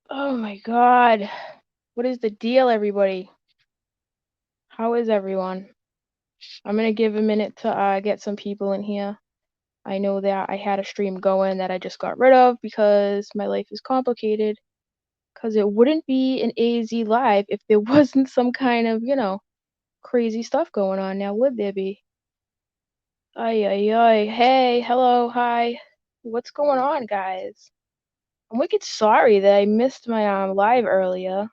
Oh my God. What is the deal, everybody? How is everyone? I'm gonna give a minute to get some people in here. I know that I had a stream going that I just got rid of because my life is complicated. Because it wouldn't be an AZ live if there wasn't some kind of, crazy stuff going on now, would there be? Ay, ay, ay. Hey, hello, hi. What's going on, guys? I'm wicked sorry that I missed my live earlier.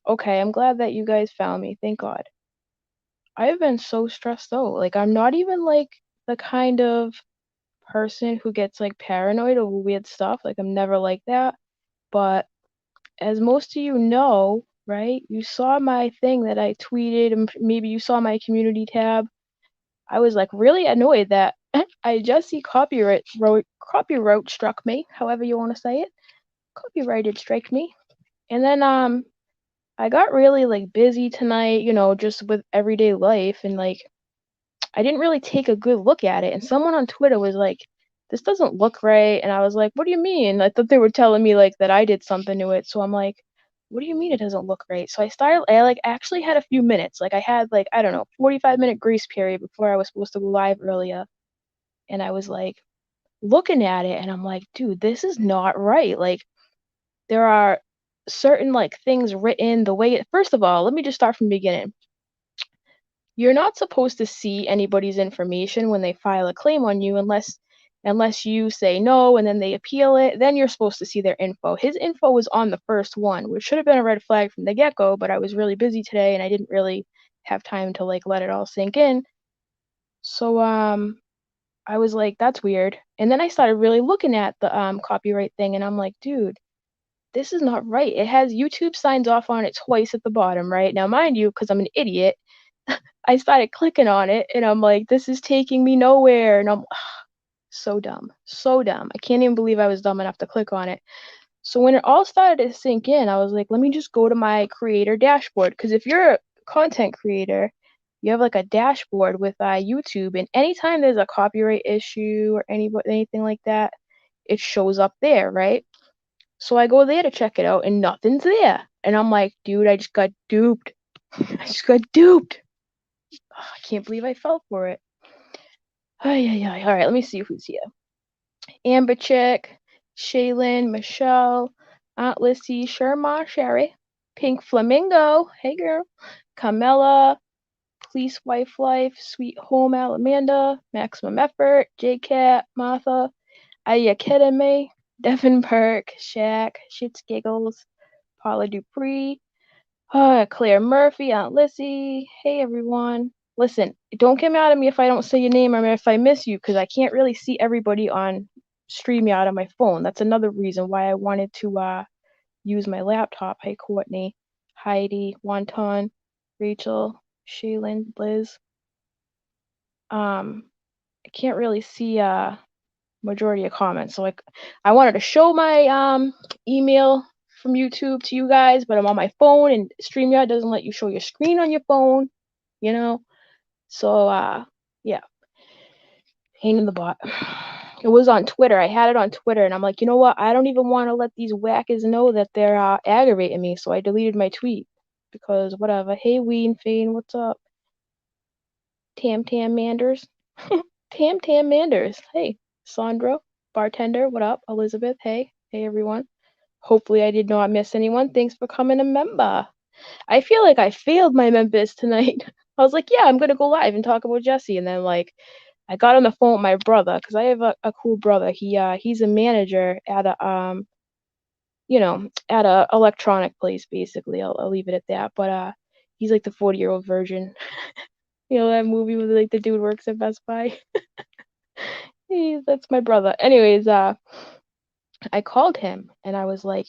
Okay, I'm glad that you guys found me. Thank God. I've been so stressed out. Like, I'm not even like the kind of person who gets like paranoid over weird stuff. Like, I'm never like that. But as most of you know, right? You saw my thing that I tweeted, and maybe you saw my community tab. I was like really annoyed that iJesse copyright struck me, however you want to say it. Copyrighted strike me. And then I got really like busy tonight, just with everyday life, and like I didn't really take a good look at it. And someone on Twitter was like, "This doesn't look right." And I was like, "What do you mean?" I thought they were telling me like that I did something to it. So I'm like, "What do you mean it doesn't look right?" So I like actually had a few minutes. Like I had like, I don't know, 45-minute grace period before I was supposed to go live earlier. And I was like looking at it and I'm like, "Dude, this is not right." Like there are certain like things written the way first of all, let me just start from the beginning. You're not supposed to see anybody's information when they file a claim on you unless you say no and then they appeal it, then you're supposed to see their info. His info was on the first one, which should have been a red flag from the get-go, but I was really busy today and I didn't really have time to like let it all sink in. So I was like, that's weird. And then I started really looking at the copyright thing and I'm like, dude, this is not right. It has YouTube signs off on it twice at the bottom, right? Now, mind you, because I'm an idiot, I started clicking on it and I'm like, this is taking me nowhere. And I'm so dumb. So dumb. I can't even believe I was dumb enough to click on it. So when it all started to sink in, I was like, let me just go to my creator dashboard. Because if you're a content creator, you have like a dashboard with YouTube, and anytime there's a copyright issue or anything like that, it shows up there, right? So I go there to check it out, and nothing's there. And I'm like, dude, I just got duped. I just got duped. I can't believe I fell for it. Ay, ay, ay. All right, let me see who's here. Amber Chick, Shaylin, Michelle, Aunt Lissy, Sherma, Sherry, Pink Flamingo, hey girl, Camilla, Police Wife Life, Sweet Home Alamanda, Maximum Effort, J-Cat, Martha, Aya Kedeme, Devin Perk, Shaq, Shits Giggles, Paula Dupree, Claire Murphy, Aunt Lissy. Hey everyone. Listen, don't get mad at me if I don't say your name or if I miss you, because I can't really see everybody on StreamYard on my phone. That's another reason why I wanted to use my laptop. Hey Courtney, Heidi, Wonton, Rachel, Shaylin, Liz. I can't really see majority of comments. So like I wanted to show my email from YouTube to you guys, but I'm on my phone and StreamYard doesn't let you show your screen on your phone, you know? So yeah, pain in the butt. It was on Twitter. I had it on Twitter and I'm like, you know what? I don't even want to let these whackers know that they're aggravating me. So I deleted my tweet because whatever. Hey Ween Fane, what's up? Tam Tam Manders. Tam Tam Manders. Hey, Sandra, bartender, what up? Elizabeth, hey. Hey everyone. Hopefully I did not miss anyone. Thanks for coming a member. I feel like I failed my members tonight. I was like, yeah, I'm gonna go live and talk about Jesse, and then like I got on the phone with my brother because I have a cool brother. He's a manager at a at a electronic place basically. I'll leave it at that. But he's like the 40-year-old version. You know that movie where like the dude works at Best Buy. That's my brother. Anyways, I called him and I was like,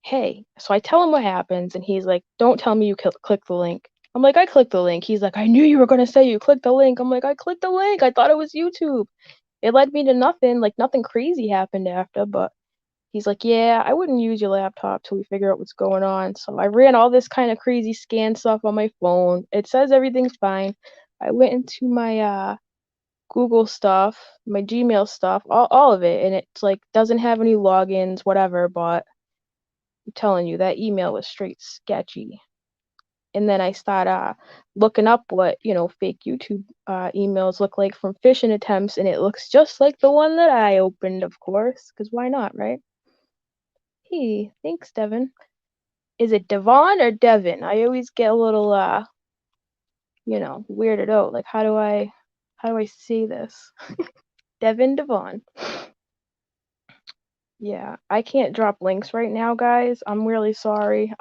hey. So I tell him what happens, and he's like, don't tell me you click the link. I'm like, I clicked the link. He's like, I knew you were gonna say you clicked the link. I'm like, I clicked the link. I thought it was YouTube. It led me to nothing. Like nothing crazy happened after, but he's like, yeah, I wouldn't use your laptop till we figure out what's going on. So I ran all this kind of crazy scan stuff on my phone. It says everything's fine. I went into my Google stuff, my Gmail stuff, all of it, and it's like doesn't have any logins, whatever, but I'm telling you, that email was straight sketchy. And then I start looking up what, fake YouTube emails look like from phishing attempts, and it looks just like the one that I opened, of course, because why not, right? Hey, thanks, Devin. Is it Devon or Devin? I always get a little weirded out. Like, how do I say this? Devon. Yeah, I can't drop links right now, guys. I'm really sorry.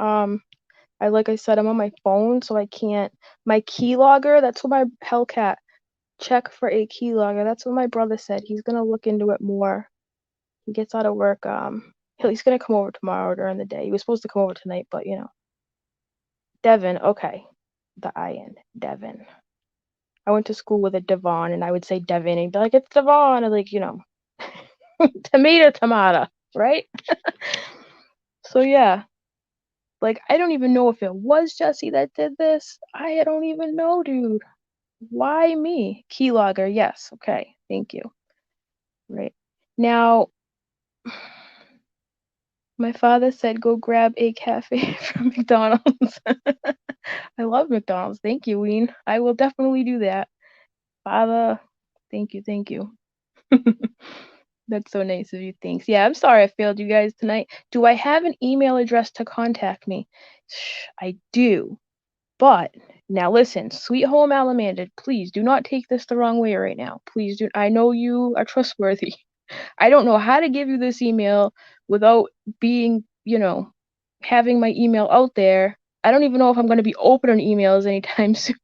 Like I said, I'm on my phone, so I can't. My keylogger, that's what my Hellcat, check for a keylogger. That's what my brother said. He's gonna look into it more. He gets out of work. He's gonna come over tomorrow during the day. He was supposed to come over tonight, but Devin, okay. The I-N, Devin. I went to school with a Devon, and I would say Devin, and he'd be like, it's Devon, and like, tomato, right? So yeah, like, I don't even know if it was Jesse that did this. I don't even know, dude. Why me? Keylogger, yes, okay, thank you. Right. Now, my father said go grab a cafe from McDonald's. I love McDonald's. Thank you, Ween. I will definitely do that. Father, thank you. That's so nice of you. Thanks. Yeah, I'm sorry I failed you guys tonight. Do I have an email address to contact me? I do. But now listen, sweet home Alamanda, please do not take this the wrong way right now. Please do. I know you are trustworthy. I don't know how to give you this email without being, having my email out there. I don't even know if I'm going to be opening emails anytime soon.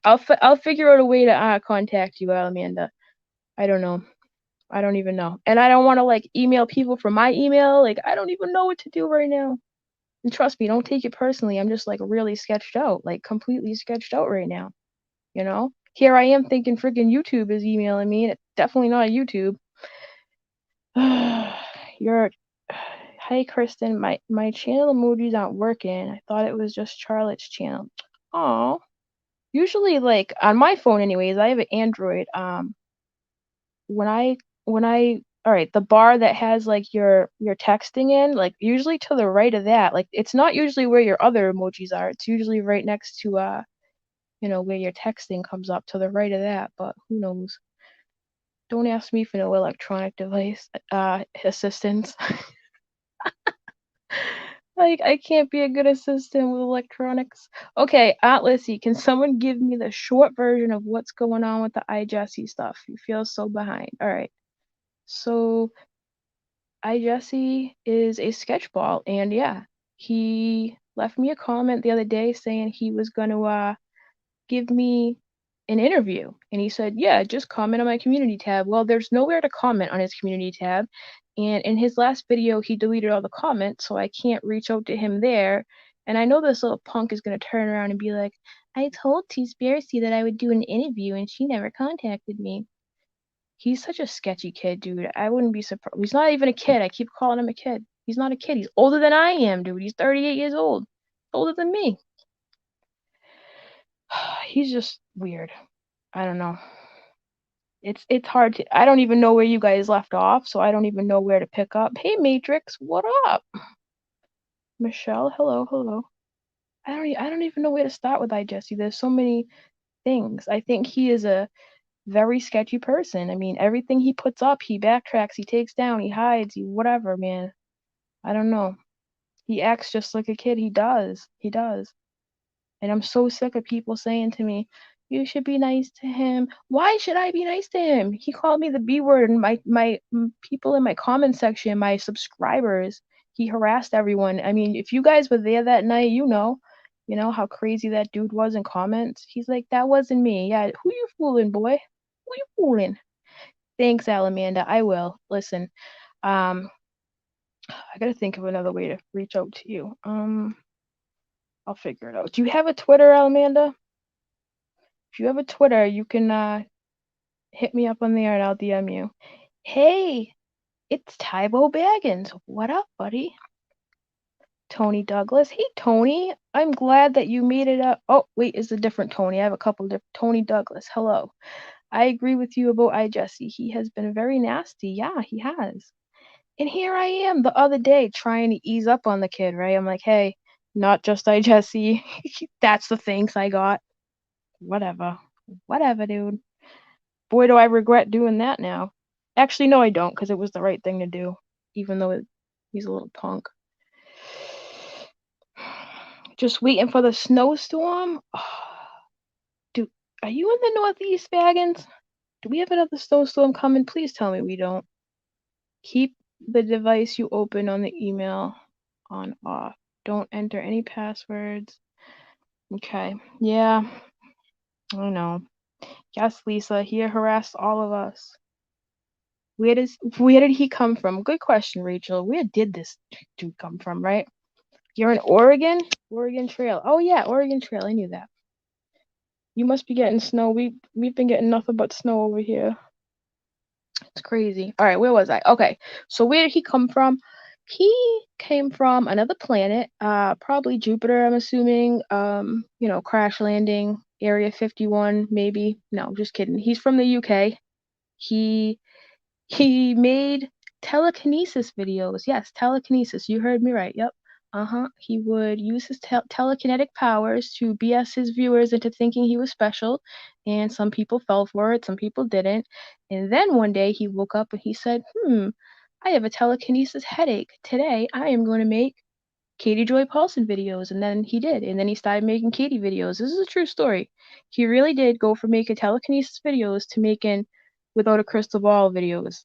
I'll figure out a way to contact you, Amanda. I don't know. I don't even know. And I don't want to like email people from my email. Like, I don't even know what to do right now. And trust me, don't take it personally. I'm just like really sketched out, like completely sketched out right now. Here I am thinking freaking YouTube is emailing me, and it's definitely not YouTube. Hi Kristen, my channel emojis aren't working. I thought it was just Charlotte's channel. Oh, usually like on my phone anyways, I have an Android. When I all right, the bar that has like your texting in, like usually to the right of that, like it's not usually where your other emojis are. It's usually right next to where your texting comes up to the right of that, but who knows? Don't ask me for no electronic device assistance. Like, I can't be a good assistant with electronics. Okay, Atlasy, can someone give me the short version of what's going on with the iJesse stuff? You feel so behind. All right. So, iJesse is a sketchball, and yeah, he left me a comment the other day saying he was going to give me an interview. And he said, yeah, just comment on my community tab. Well, there's nowhere to comment on his community tab. And in his last video, he deleted all the comments, so I can't reach out to him there. And I know this little punk is going to turn around and be like, I told Spiracy that I would do an interview and she never contacted me. He's such a sketchy kid, dude. I wouldn't be surprised. He's not even a kid. I keep calling him a kid. He's not a kid. He's older than I am, dude. He's 38 years old. Older than me. He's just weird. I don't know. It's hard to. I don't even know where you guys left off, so I don't even know where to pick up. Hey, Matrix, what up? Michelle, hello. I don't even know where to start with iJesse. There's so many things. I think he is a very sketchy person. I mean, everything he puts up, he backtracks, he takes down, he hides, he whatever, man. I don't know. He acts just like a kid. He does. And I'm so sick of people saying to me, you should be nice to him. Why should I be nice to him? He called me the B word, and my people in my comment section, my subscribers, he harassed everyone. I mean, if you guys were there that night, you know how crazy that dude was in comments. He's like, that wasn't me. Yeah, who you fooling, boy? Who you fooling? Thanks, Alamanda. I will. Listen, I gotta think of another way to reach out to you. I'll figure it out. Do you have a Twitter, Alamanda? If you have a Twitter, you can hit me up on there and I'll DM you. Hey, it's Tybo Baggins. What up, buddy? Tony Douglas. Hey, Tony. I'm glad that you made it up. Oh, wait, it's a different Tony. I have a couple different. Tony Douglas. Hello. I agree with you about iJesse. He has been very nasty. Yeah, he has. And here I am the other day trying to ease up on the kid, right? I'm like, hey, not just iJesse. That's the thanks I got. Whatever. Whatever, dude. Boy, do I regret doing that now. Actually, no, I don't, because it was the right thing to do, even though he's a little punk. Just waiting for the snowstorm. Dude, are you in the Northeast, Baggins? Do we have another snowstorm coming? Please tell me we don't. Keep the device you open on the email on off. Don't enter any passwords. Okay. Yeah, I know. Yes, Lisa, he harassed all of us. Where did he come from? Good question, Rachel. Where did this dude come from, right? You're in Oregon? Oregon Trail. Oh yeah, Oregon Trail. I knew that. You must be getting snow. We've been getting nothing but snow over here. It's crazy. All right, where was I? Okay. So where did he come from? He came from another planet, probably Jupiter, I'm assuming. Crash landing, Area 51, maybe. No, just kidding. He's from the UK. He made telekinesis videos. Yes, telekinesis. You heard me right. Yep. He would use his telekinetic powers to BS his viewers into thinking he was special, and some people fell for it, some people didn't. And then one day he woke up and he said, I have a telekinesis headache. Today I am going to make Katie Joy Paulson videos. And then he did. And then he started making Katie videos. This is a true story. He really did go from making telekinesis videos to making without a crystal ball videos.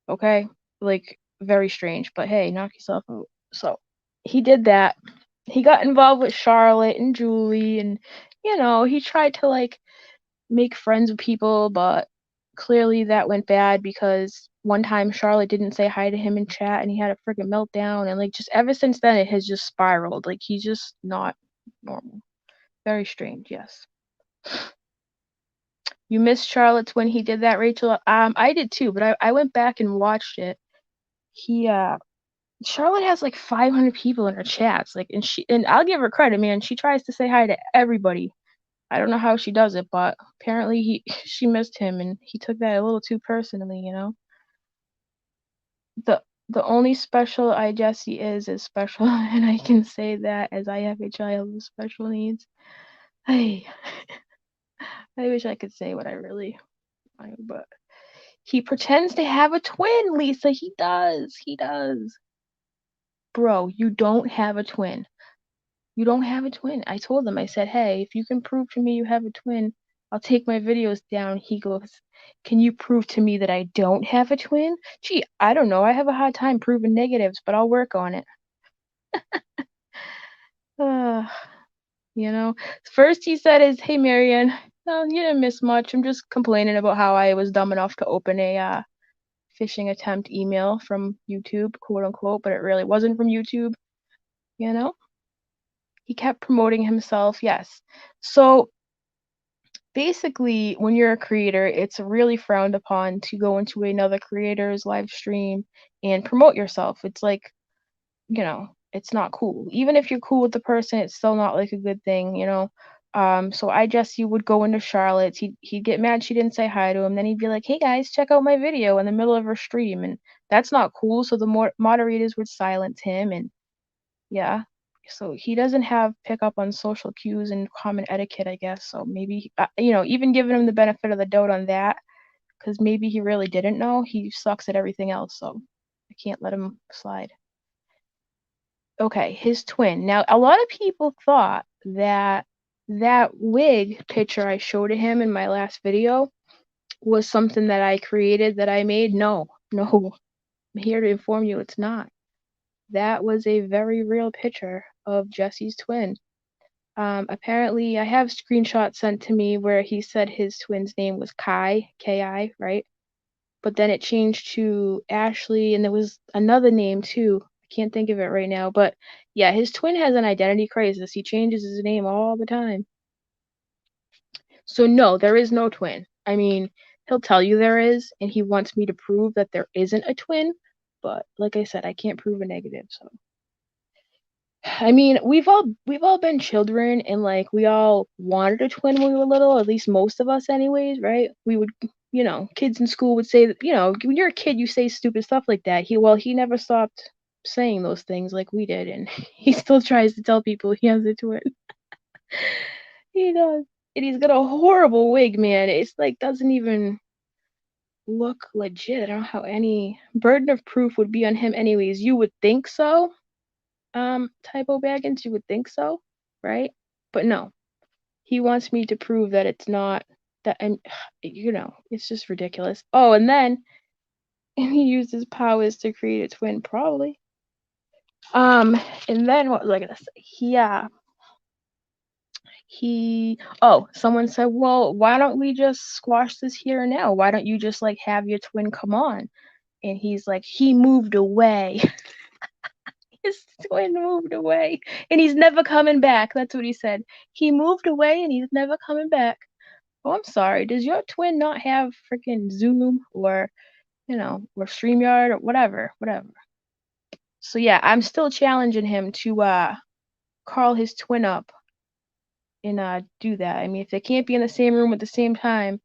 Okay? Like, very strange. But hey, knock yourself out. So, he did that. He got involved with Charlotte and Julie, and, he tried to, make friends with people, but clearly that went bad because one time Charlotte didn't say hi to him in chat and he had a freaking meltdown, and, just ever since then, it has just spiraled. Like, he's just not normal. Very strange, yes. You missed Charlotte's when he did that, Rachel? I did too, but I went back and watched it. Charlotte has 500 people in her chats, and I'll give her credit, man. She tries to say hi to everybody. I don't know how she does it, but apparently she missed him, and he took that a little too personally, The only special iJesse is special, and I can say that as I have a child with special needs. I wish I could say what I really want, but he pretends to have a twin, Lisa. He does. He does. Bro, you don't have a twin. You don't have a twin. I told him, I said, hey, if you can prove to me you have a twin, I'll take my videos down. He goes, can you prove to me that I don't have a twin? Gee, I don't know. I have a hard time proving negatives, but I'll work on it. First he said is, hey, Marianne, no, you didn't miss much. I'm just complaining about how I was dumb enough to open a phishing attempt email from YouTube, quote unquote, but it really wasn't from YouTube, He kept promoting himself, yes. So basically, when you're a creator, it's really frowned upon to go into another creator's live stream and promote yourself. It's it's not cool. Even if you're cool with the person, it's still not a good thing, So iJesse would go into Charlotte's. He'd get mad she didn't say hi to him. Then he'd be like, hey guys, check out my video in the middle of her stream. And that's not cool. So the moderators would silence him. And yeah. So he doesn't have pickup on social cues and common etiquette, I guess. So maybe, even giving him the benefit of the doubt on that, because maybe he really didn't know, he sucks at everything else. So I can't let him slide. Okay, his twin. Now, a lot of people thought that wig picture I showed to him in my last video was something that I created, that I made. No. I'm here to inform you it's not. That was a very real picture of Jesse's twin. Apparently, I have screenshots sent to me where he said his twin's name was Kai, K-I, right? But then it changed to Ashley, and there was another name too. I can't think of it right now, but yeah, his twin has an identity crisis. He changes his name all the time. So no, there is no twin. I mean, he'll tell you there is, and he wants me to prove that there isn't a twin, but like I said, I can't prove a negative, so. I mean, we've all been children, and we all wanted a twin when we were little, at least most of us anyways, right? We would, you know, kids in school would say that, you know, when you're a kid, you say stupid stuff like that. He never stopped saying those things like we did, and he still tries to tell people he has a twin. He does. And he's got a horrible wig, man. It's like doesn't even look legit. I don't know how any burden of proof would be on him anyways. You would think so. Typo Baggins, you would think so, right? But no. He wants me to prove that it's not that, and you know, it's just ridiculous. Oh, and then he used his powers to create a twin, probably. And then what was I gonna say? Someone said, well, why don't we just squash this here and now? Why don't you just like have your twin come on? And he's like, he moved away. His twin moved away and he's never coming back. That's what he said. He moved away and he's never coming back. Oh, I'm sorry. Does your twin not have freaking Zoom or, you know, or StreamYard or whatever? So yeah, I'm still challenging him to call his twin up and do that. I mean, if they can't be in the same room at the same time,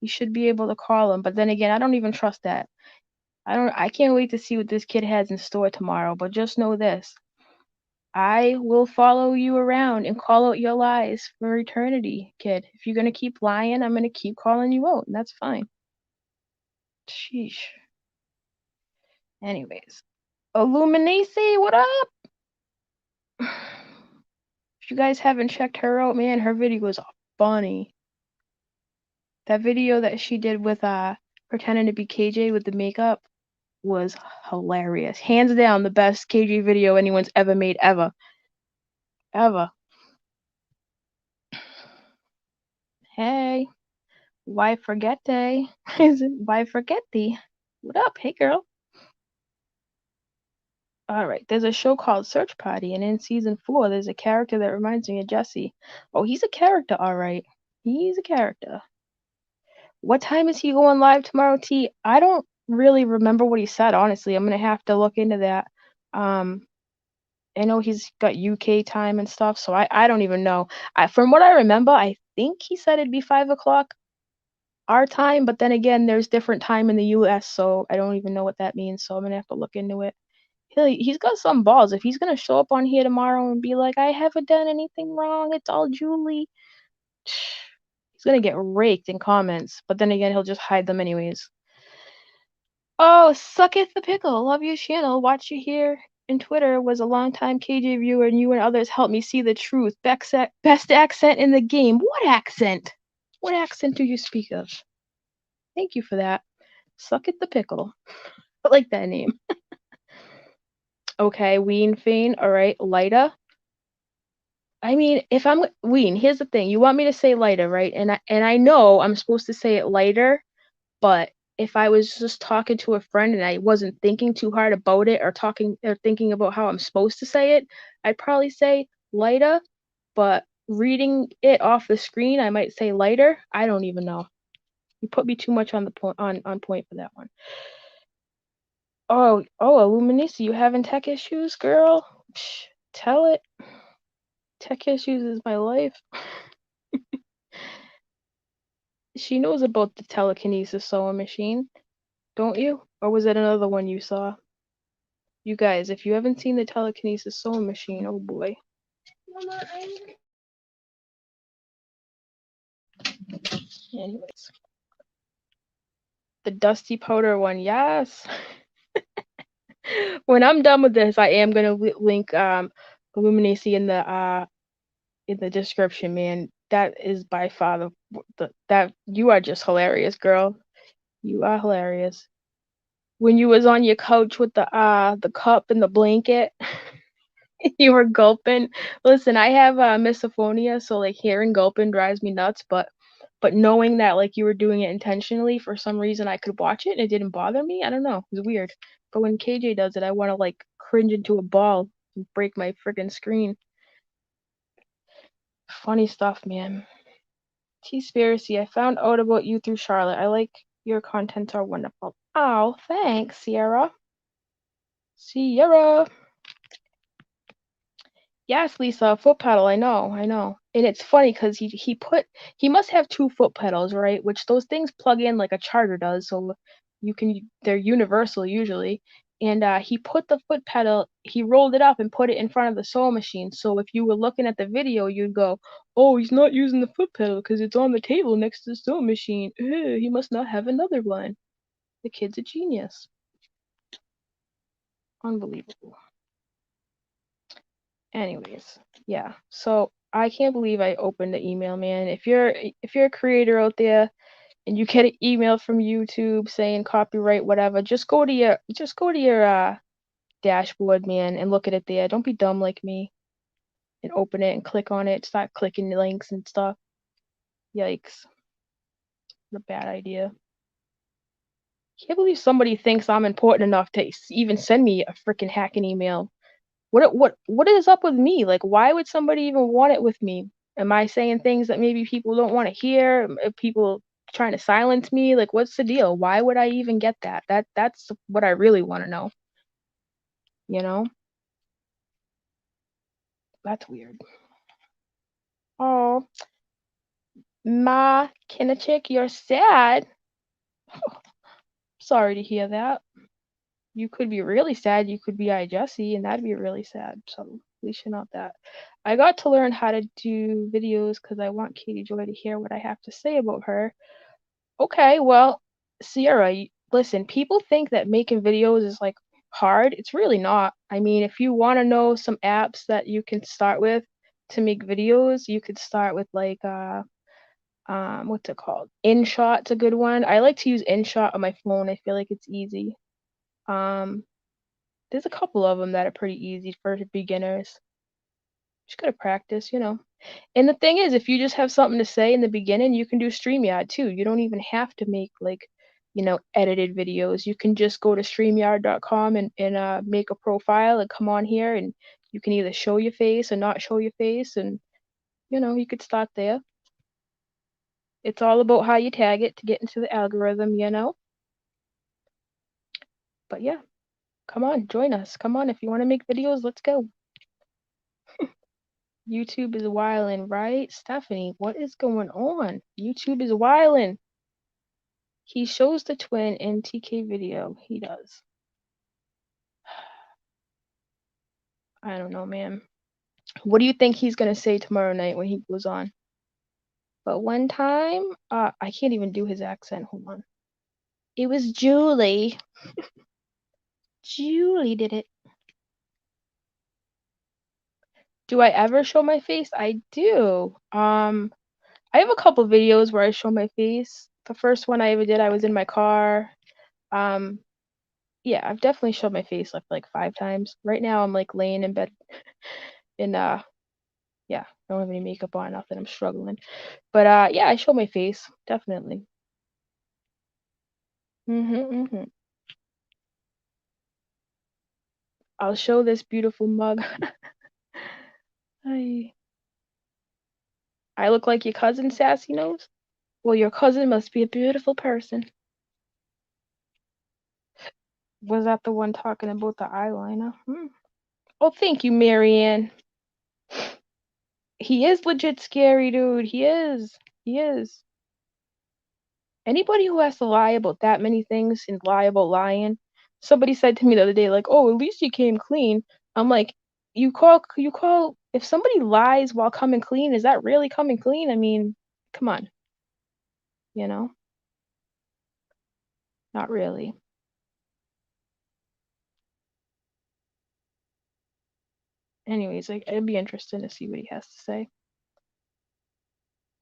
you should be able to call him. But then again, I don't even trust that. I can't wait to see what this kid has in store tomorrow, but just know this. I will follow you around and call out your lies for eternity, kid. If you're gonna keep lying, I'm gonna keep calling you out, and that's fine. Sheesh. Anyways. Illuminacy, what up? If you guys haven't checked her out, man, her video was funny. That video that she did with pretending to be KJ with the makeup was hilarious. Hands down the best KJ video anyone's ever made ever. Hey, why forget day? Is it why forget thee? What up? Hey girl. Alright, there's a show called Search Party, and in season 4 there's a character that reminds me of Jesse. Oh, he's a character, alright. He's a character. What time is he going live tomorrow, T? I don't really remember what he said, honestly. I'm gonna have to look into that. I know he's got UK time and stuff, so I don't even know. From what I remember, I think he said it'd be 5 o'clock our time, but then again, there's different time in the US, so I don't even know what that means, so I'm gonna have to look into it. He's got some balls. If he's gonna show up on here tomorrow and be like, I haven't done anything wrong, it's all Julie, he's gonna get raked in comments, but then again, he'll just hide them anyways. Oh, sucketh the pickle. Love your channel. Watch you here. And Twitter was a longtime KJ viewer, and you and others helped me see the truth. Best accent in the game. What accent? What accent do you speak of? Thank you for that. Sucketh the pickle. I like that name. Okay, Ween Fane. All right, Lida. I mean, if I'm Ween, here's the thing. You want me to say Lida, right? And I know I'm supposed to say it lighter, but if I was just talking to a friend and I wasn't thinking too hard about it or thinking about how I'm supposed to say it, I'd probably say lighter, but reading it off the screen, I might say lighter. I don't even know. You put me too much on the point on point for that one. Oh, Illuminisi, you having tech issues, girl? Psh, tell it. Tech issues is my life. She knows about the telekinesis sewing machine, don't you? Or was it another one you saw? You guys, if you haven't seen the telekinesis sewing machine, oh boy. Anyways. The dusty powder one, yes. When I'm done with this, I am gonna link Illuminacy in the description, man. That is by far that you are just hilarious, girl. You are hilarious. When you was on your couch with the cup and the blanket, you were gulping. Listen, I have misophonia, so like hearing gulping drives me nuts, but knowing that like you were doing it intentionally, for some reason I could watch it and it didn't bother me. I don't know. It was weird. But when KJ does it, I want to like cringe into a ball and break my freaking screen. Funny stuff, man. Spiracy, I found out about you through Charlotte. I like your contents are wonderful. Oh, thanks, Sierra. Yes, Lisa, foot pedal. I know. And it's funny because he must have 2 foot pedals, right? Which those things plug in like a charger does, so they're universal usually. And he put the foot pedal, he rolled it up and put it in front of the sewing machine. So if you were looking at the video, you'd go, "Oh, he's not using the foot pedal because it's on the table next to the sewing machine. He must not have another one." The kid's a genius. Unbelievable. Anyways, yeah. So I can't believe I opened the email, man. If you're a creator out there and you get an email from YouTube saying copyright whatever, just go to your dashboard, man, and look at it there. Don't be dumb like me and open it and click on it. Start clicking the links and stuff. Yikes. What a bad idea. Can't believe somebody thinks I'm important enough to even send me a freaking hacking email. What is up with me? Like, why would somebody even want it with me? Am I saying things that maybe people don't want to hear? People trying to silence me? Like, what's the deal? Why would I even get that? That's what I really want to know. You know? That's weird. Oh, Ma Kinachik, you're sad. Sorry to hear that. You could be really sad. You could be iJesse, and that'd be really sad. So at least you're not that. I got to learn how to do videos because I want Katie Joy to hear what I have to say about her. Okay, well, Sierra, listen, people think that making videos is like hard. It's really not. I mean, if you want to know some apps that you can start with to make videos, you could start with like what's it called? InShot's a good one. I like to use InShot on my phone. I feel like it's easy. Um, there's a couple of them that are pretty easy for beginners. Just gotta practice, you know. And the thing is, if you just have something to say in the beginning, you can do StreamYard too. You don't even have to make like, edited videos. You can just go to StreamYard.com and make a profile and come on here and you can either show your face or not show your face and you could start there. It's all about how you tag it to get into the algorithm. But yeah, come on, join us. Come on, if you want to make videos, let's go. YouTube is wildin', right? Stephanie, what is going on? YouTube is wildin'. He shows the twin in TK video. He does. I don't know, man. What do you think he's gonna say tomorrow night when he goes on? But one time, I can't even do his accent. Hold on. It was Julie. Julie did it. Do I ever show my face? I do. I have a couple videos where I show my face. The first one I ever did, I was in my car. Um, yeah, I've definitely showed my face like 5 times. Right now, I'm like laying in bed and yeah, I don't have any makeup on, nothing. I'm struggling. But yeah, I show my face, definitely. Mhm. I'll show this beautiful mug. I I look like your cousin, Sassy Nose? Well, your cousin must be a beautiful person. Was that the one talking about the eyeliner? Oh, thank you, Marianne. He is legit scary, dude. He is. He is. Anybody who has to lie about that many things and lie about lying. Somebody said to me the other day, like, "Oh, at least you came clean." I'm like, you call if somebody lies while coming clean, is that really coming clean? I mean, come on, you know? Not really. Anyways, like, it'd be interesting to see what he has to say.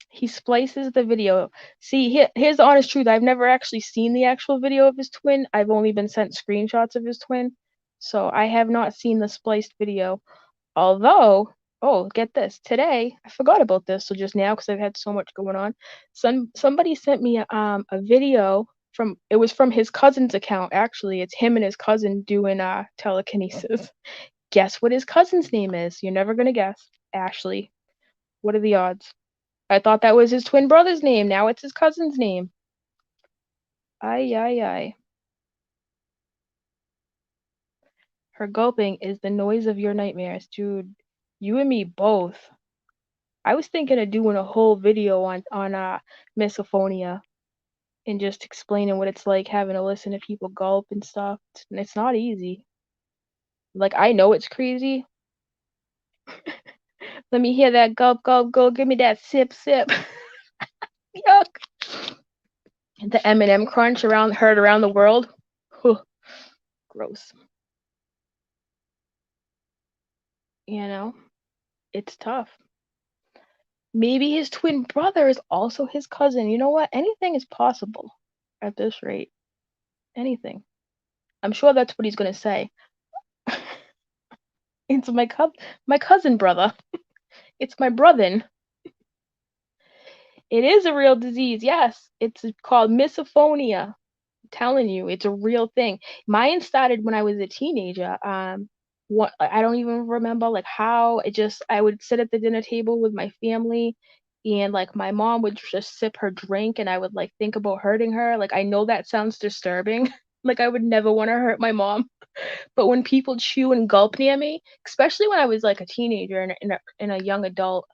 He splices the video. See, here's the honest truth. I've never actually seen the actual video of his twin. I've only been sent screenshots of his twin. So I have not seen the spliced video. Although, oh, get this. Today, I forgot about this, so just now because I've had so much going on. Somebody sent me a video it was from his cousin's account, actually. It's him and his cousin doing telekinesis. Guess what his cousin's name is? You're never gonna guess. Ashley. What are the odds? I thought that was his twin brother's name. Now it's his cousin's name. Ay, ay, ay. Her gulping is the noise of your nightmares. Dude, you and me both. I was thinking of doing a whole video on misophonia and just explaining what it's like having to listen to people gulp and stuff. And it's not easy. Like, I know it's crazy. Let me hear that gulp, gulp, go. Give me that sip, sip. Yuck. The M&M crunch heard around the world. Gross. You know, it's tough. Maybe his twin brother is also his cousin. You know what? Anything is possible at this rate. Anything. I'm sure that's what he's gonna say. It's my cousin brother. It's my brother. It is a real disease. Yes, it's called misophonia. I'm telling you, it's a real thing. Mine started when I was a teenager. What I don't even remember like how. I would sit at the dinner table with my family, and like my mom would just sip her drink, and I would like think about hurting her. Like, I know that sounds disturbing. Like, I would never want to hurt my mom. But when people chew and gulp near me, especially when I was like a teenager and a young adult,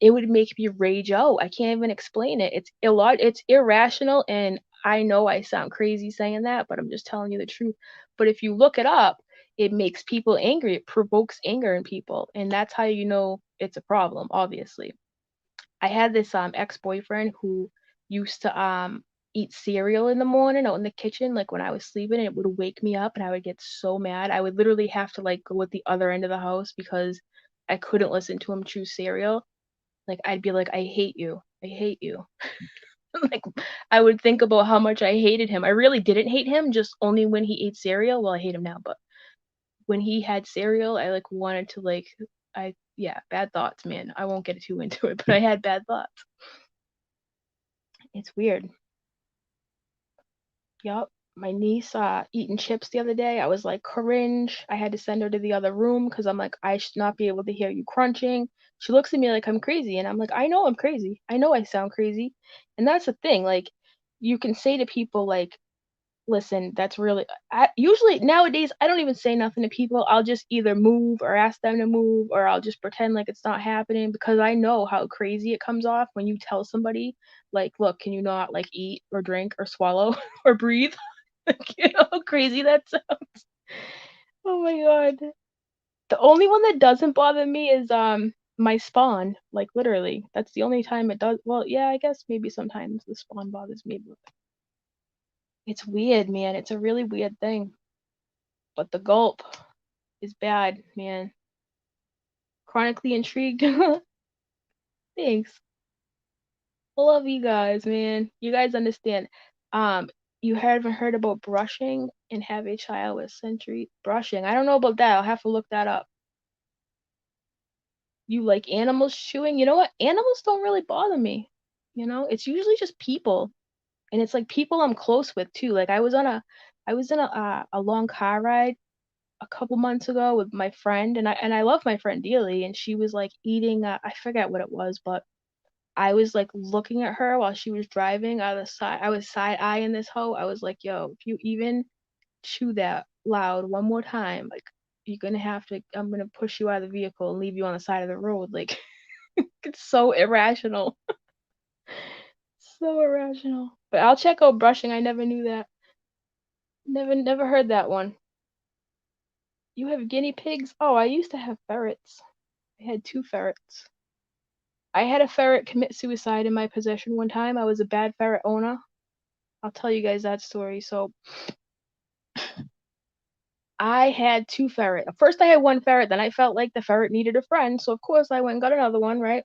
it would make me rage out. I can't even explain it. It's irrational, and I know I sound crazy saying that, but I'm just telling you the truth. But if you look it up, it makes people angry. It provokes anger in people, and that's how you know it's a problem, obviously. I had this ex-boyfriend who used to eat cereal in the morning out in the kitchen, like when I was sleeping, and it would wake me up and I would get so mad. I would literally have to like go at the other end of the house because I couldn't listen to him chew cereal. Like, I'd be like, I hate you. I hate you. Like, I would think about how much I hated him. I really didn't hate him, just only when he ate cereal. Well, I hate him now, but when he had cereal, I like wanted to like yeah, bad thoughts, man. I won't get too into it, but I had bad thoughts. It's weird. Yup. My niece eating chips the other day. I was like, cringe. I had to send her to the other room because I'm like, I should not be able to hear you crunching. She looks at me like I'm crazy, and I'm like, I know I'm crazy. I know I sound crazy. And that's the thing. Like, you can say to people like, listen, that's really usually nowadays I don't even say nothing to people. I'll just either move or ask them to move, or I'll just pretend like it's not happening, because I know how crazy it comes off when you tell somebody like, look, can you not like eat or drink or swallow or breathe? Like, you know how crazy that sounds. Oh my god. The only one that doesn't bother me is my spawn. Like, literally. That's the only time it does. Well, yeah, I guess maybe sometimes the spawn bothers me, but it's weird, man. It's a really weird thing. But the gulp is bad, man. Chronically intrigued. Thanks. I love you guys, man. You guys understand. Um, you haven't heard about brushing and have a child with sensory brushing. I don't know about that. I'll have to look that up. You like animals chewing? You know what? Animals don't really bother me. You know, it's usually just people. And it's like people I'm close with too. Like, I was in a long car ride a couple months ago with my friend, and I love my friend dearly, and she was like eating I forget what it was, but I was like looking at her while she was driving out of the side. I was side eyeing this hoe. I was like, yo, if you even chew that loud one more time, like, I'm gonna push you out of the vehicle and leave you on the side of the road. Like, it's so irrational. So irrational. But I'll check out brushing. I never knew that. Never heard that one. You have guinea pigs? Oh, I used to have ferrets. I had 2 ferrets. I had a ferret commit suicide in my possession one time. I was a bad ferret owner. I'll tell you guys that story. So I had 2 ferrets. First I had 1 ferret, then I felt like the ferret needed a friend, so of course I went and got another one, right?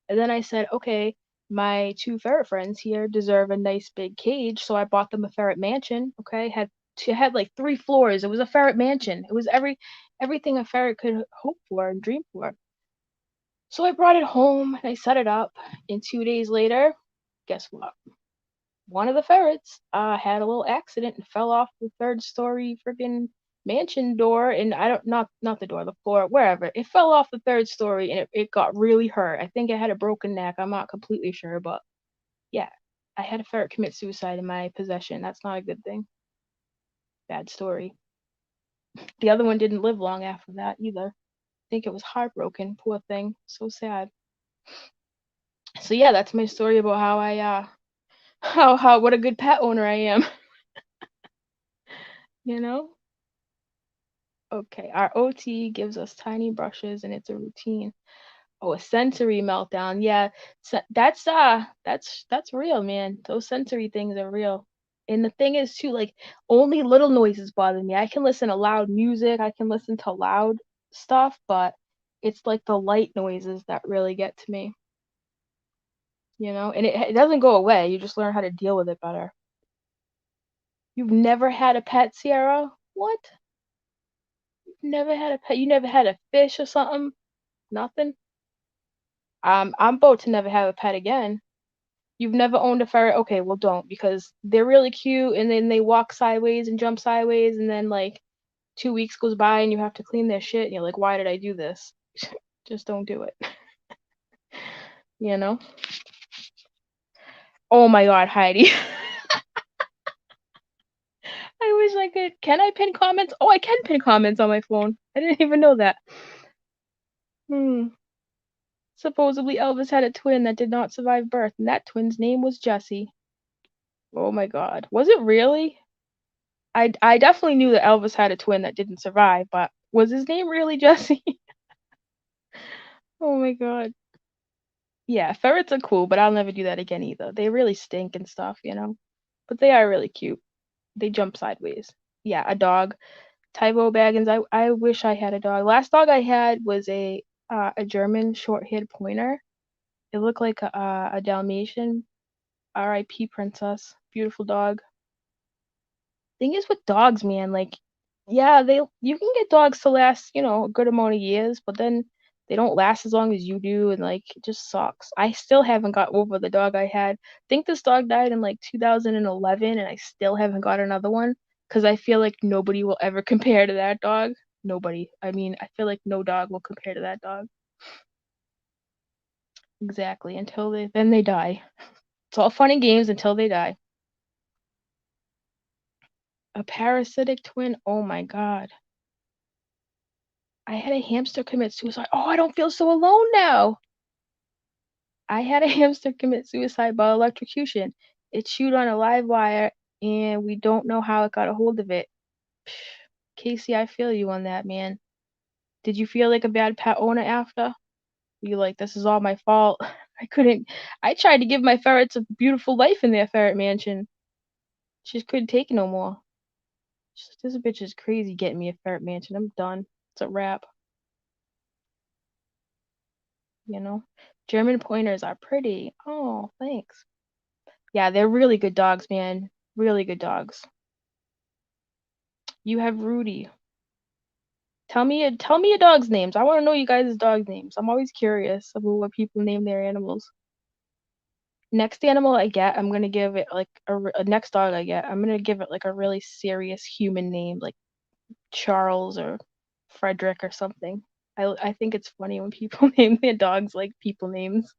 And then I said, okay, my 2 ferret friends here deserve a nice big cage, so I bought them a ferret mansion. Okay, had like 3 floors. It was a ferret mansion. It was everything a ferret could hope for and dream for. So I brought it home and I set it up. And 2 days later, guess what? One of the ferrets had a little accident and fell off the 3rd story freaking mansion door, and I don't not the door, the floor, wherever. It fell off the 3rd story, and it got really hurt. I think it had a broken neck. I'm not completely sure, but yeah, I had a ferret commit suicide in my possession. That's not a good thing. Bad story. The other one didn't live long after that either. I think it was heartbroken. Poor thing. So sad. So yeah, that's my story about how I how what a good pet owner I am. You know? Okay, our OT gives us tiny brushes and it's a routine. Oh, a sensory meltdown. Yeah, that's real, man. Those sensory things are real. And the thing is too, like only little noises bother me. I can listen to loud music, I can listen to loud stuff, but it's like the light noises that really get to me, you know? And it doesn't go away. You just learn how to deal with it better. You've never had a pet, Sierra? What? Never had a pet? You never had a fish or something? Nothing? I'm about to never have a pet again. You've never owned a ferret? Okay, well don't because they're really cute and then they walk sideways and jump sideways and then like 2 weeks goes by and you have to clean their shit and you're like, why did I do this? Just don't do it. You know? Oh my god, Heidi. I wish I could. Can I pin comments? Oh, I can pin comments on my phone. I didn't even know that. Hmm. Supposedly Elvis had a twin that did not survive birth, and that twin's name was Jesse. Oh my god. Was it really? I definitely knew that Elvis had a twin that didn't survive, but was his name really Jesse? Oh my god. Yeah, ferrets are cool, but I'll never do that again either. They really stink and stuff, you know? But they are really cute. They jump sideways. Yeah, a dog. Tybo Baggins, I wish I had a dog. Last dog I had was a German short-haired pointer. It looked like a Dalmatian. R.I.P. Princess. Beautiful dog. Thing is with dogs, man, like, yeah, you can get dogs to last, a good amount of years, but then they don't last as long as you do, and like, it just sucks. I still haven't got over the dog I had. I think this dog died in like 2011, and I still haven't got another one because I feel like nobody will ever compare to that dog. Nobody. I mean, I feel like no dog will compare to that dog. Exactly. Until they die. It's all fun and games until they die. A parasitic twin. Oh my god. I had a hamster commit suicide. Oh, I don't feel so alone now. I had a hamster commit suicide by electrocution. It chewed on a live wire, and we don't know how it got a hold of it. Casey, I feel you on that, man. Did you feel like a bad pet owner after? You like, this is all my fault. I couldn't. I tried to give my ferrets a beautiful life in their ferret mansion. She just couldn't take it no more. This bitch is crazy getting me a ferret mansion. I'm done. It's a wrap. You know? German pointers are pretty. Oh, thanks. Yeah, they're really good dogs, man. Really good dogs. You have Rudy. Tell me your dog's names. I want to know you guys' dog names. I'm always curious about what people name their animals. Next animal I get, I'm gonna give it like a next dog I get. I'm gonna give it like a really serious human name, like Charles or Frederick or something. I think it's funny when people name their dogs like people names.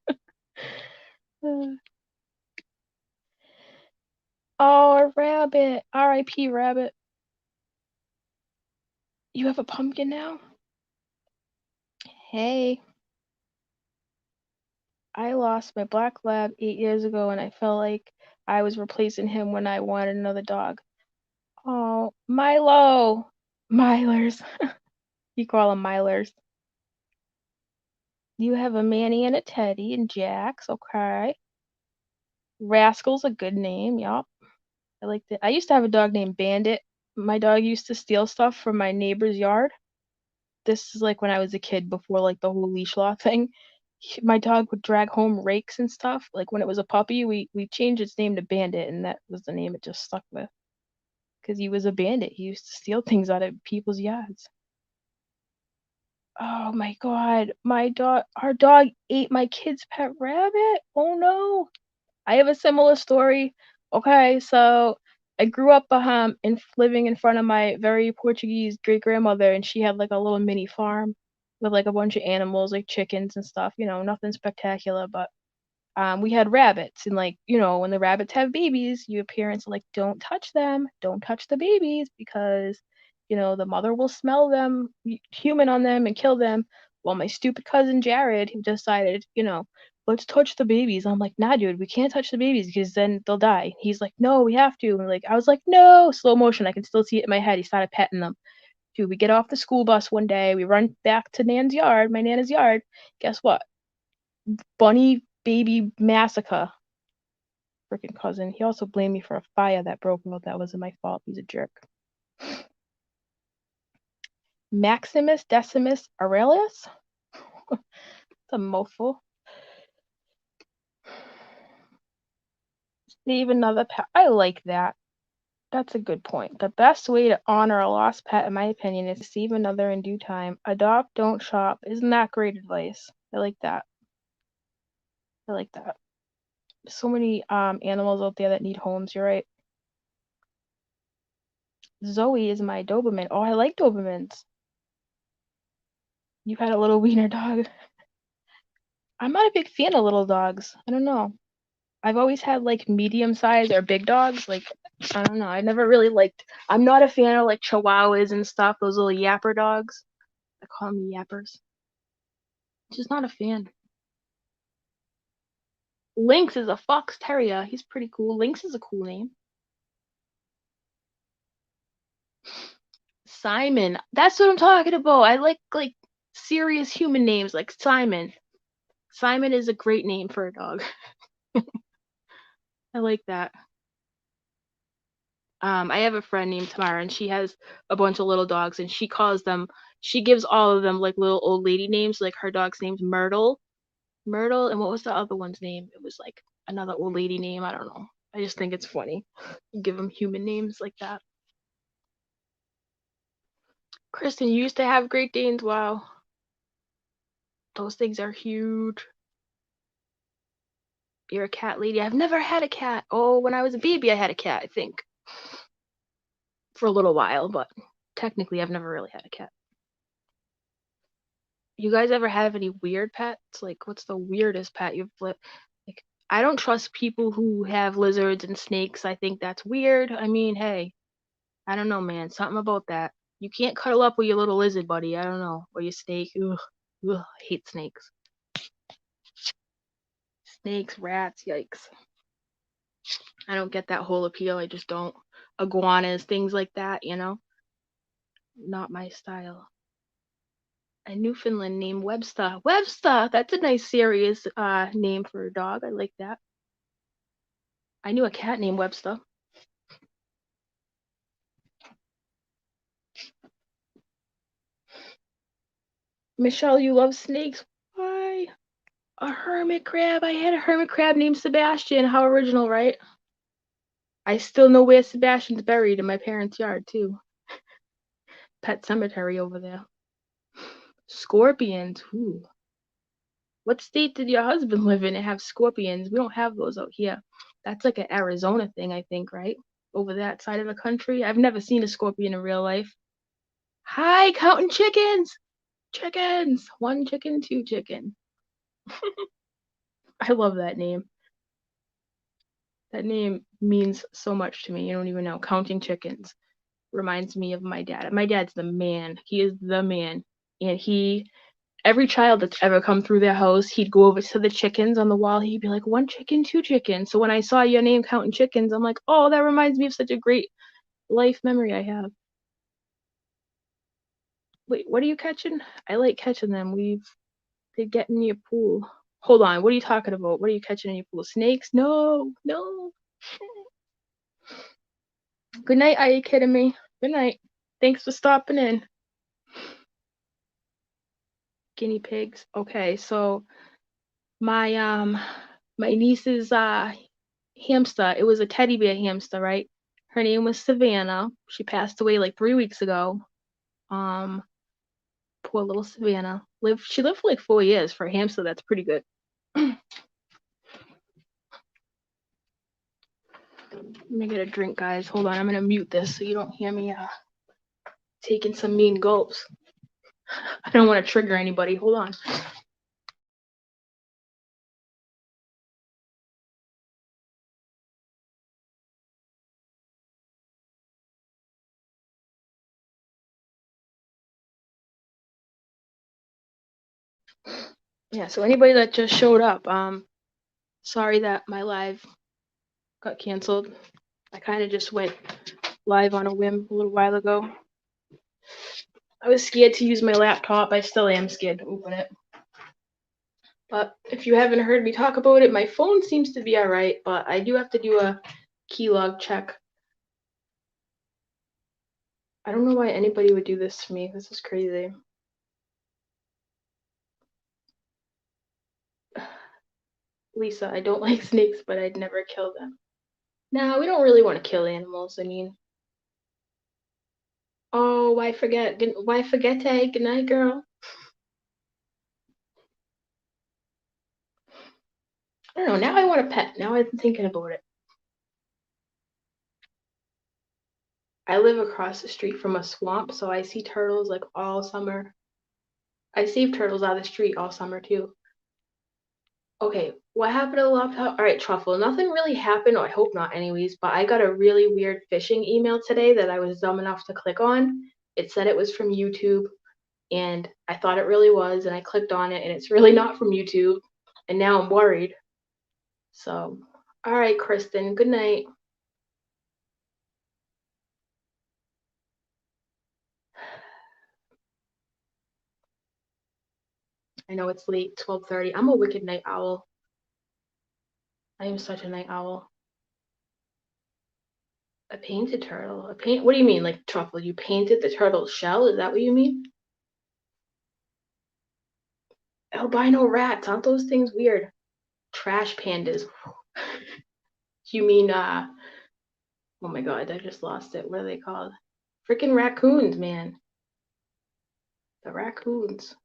Oh, a rabbit. R.I.P. rabbit. You have a pumpkin now? Hey. I lost my black lab 8 years ago and I felt like I was replacing him when I wanted another dog. Oh, Milo. Milers. You call them Milers. You have a Manny and a Teddy and Jax. Okay. Rascal's a good name. Yup. I like that. I used to have a dog named Bandit. My dog used to steal stuff from my neighbor's yard. This is like when I was a kid before like the whole leash law thing. My dog would drag home rakes and stuff. Like when it was a puppy, we changed its name to Bandit, and that was the name it just stuck with. Because he was a bandit. He used to steal things out of people's yards. Oh my god, our dog ate my kid's pet rabbit. Oh no. I have a similar story. Okay, so I grew up living in front of my very Portuguese great grandmother, and she had like a little mini farm with like a bunch of animals, like chickens and stuff. Nothing spectacular, but we had rabbits, and like when the rabbits have babies, your parents are like, don't touch them, don't touch the babies because the mother will smell them, human on them, and kill them. Well, my stupid cousin Jared, he decided, let's touch the babies. I'm like, nah, dude, we can't touch the babies because then they'll die. He's like, no, we have to. And I was like, no, slow motion. I can still see it in my head. He started petting them. Dude, we get off the school bus one day. We run back to Nan's yard, my Nana's yard. Guess what? Bunny baby massacre. Freaking cousin. He also blamed me for a fire that broke out. That wasn't my fault. He's a jerk. Maximus Decimus Aurelius? It's a mouthful. Save another pet. I like that. That's a good point. The best way to honor a lost pet, in my opinion, is to save another in due time. Adopt, don't shop. Isn't that great advice? I like that. I like that. So many animals out there that need homes. You're right. Zoe is my Doberman. Oh, I like Dobermans. You had a little wiener dog. I'm not a big fan of little dogs. I don't know. I've always had medium size or big dogs. I don't know. I never really liked. I'm not a fan of Chihuahuas and stuff. Those little yapper dogs. I call them yappers. Just not a fan. Lynx is a fox terrier. He's pretty cool. Lynx is a cool name. Simon. That's what I'm talking about. I like serious human names like Simon. Simon is a great name for a dog. I like that. I have a friend named Tamara, and she has a bunch of little dogs, and she gives all of them little old lady names. Like her dog's name's Myrtle, and what was the other one's name? It was another old lady name. I don't know. I just think it's funny. You give them human names like that. Kristen, you used to have Great Danes. Wow. Those things are huge. You're a cat lady. I've never had a cat. Oh, when I was a baby, I had a cat, I think. For a little while, but technically I've never really had a cat. You guys ever have any weird pets? What's the weirdest pet you've I don't trust people who have lizards and snakes. I think that's weird. I mean, hey, I don't know, man. Something about that. You can't cuddle up with your little lizard buddy. I don't know. Or your snake. Ugh. Ugh. I hate snakes. Snakes, rats, yikes. I don't get that whole appeal. I just don't. Iguanas, things like that, Not my style. A Newfoundland named Webster. Webster! That's a nice, serious name for a dog. I like that. I knew a cat named Webster. Michelle, you love snakes? Why? A hermit crab. I had a hermit crab named Sebastian. How original, right? I still know where Sebastian's buried, in my parents' yard, too. Pet cemetery over there. Scorpions. Ooh. What state did your husband live in and have scorpions? We don't have those out here. That's an Arizona thing, I think, right? Over that side of the country. I've never seen a scorpion in real life. Hi, counting chickens! Chickens! 1 chicken, 2 chicken. I love that name. That name means so much to me. You don't even know. Counting chickens reminds me of my dad. My dad's the man. He is the man. And every child that's ever come through their house, he'd go over to the chickens on the wall. He'd be like, 1 chicken, 2 chickens. So when I saw your name counting chickens, I'm like, oh, that reminds me of such a great life memory I have. Wait, what are you catching? I like catching them. They get in your pool. Hold on, what are you talking about? What are you catching in your pool? Snakes? No. Good night, are you kidding me? Good night. Thanks for stopping in. Guinea pigs. Okay, so my niece's hamster, it was a teddy bear hamster, right? Her name was Savannah. She passed away 3 weeks ago. Poor little Savannah. She lived for 4 years. For a hamster, that's pretty good. Let me get a drink, guys. Hold on, I'm gonna mute this so you don't hear me taking some mean gulps. I don't want to trigger anybody. Hold on. Yeah, so anybody that just showed up, sorry that my live got canceled. I kind of just went live on a whim a little while ago. I was scared to use my laptop. I still am scared to open it. But if you haven't heard me talk about it, my phone seems to be alright, but I do have to do a keylog check. I don't know why anybody would do this to me. This is crazy. Lisa, I don't like snakes, but I'd never kill them. No, we don't really want to kill animals. I mean, oh, why forget? Why forget? Good night, girl. I don't know. Now I want a pet. Now I'm thinking about it. I live across the street from a swamp, so I see turtles like all summer. I see turtles out of the street all summer too. Okay, what happened to the laptop? All right, Truffle. Nothing really happened, or I hope not, anyways. But I got a really weird phishing email today that I was dumb enough to click on. It said it was from YouTube, and I thought it really was, and I clicked on it, and it's really not from YouTube. And now I'm worried. So, all right, Kristen. Good night. I know it's late, 12:30. I'm a wicked night owl. I am such a night owl. A painted turtle. What do you mean, like Truffle? You painted the turtle's shell? Is that what you mean? Albino rats. Aren't those things weird? Trash pandas. You mean oh my god, I just lost it. What are they called? Freaking raccoons, man. The raccoons.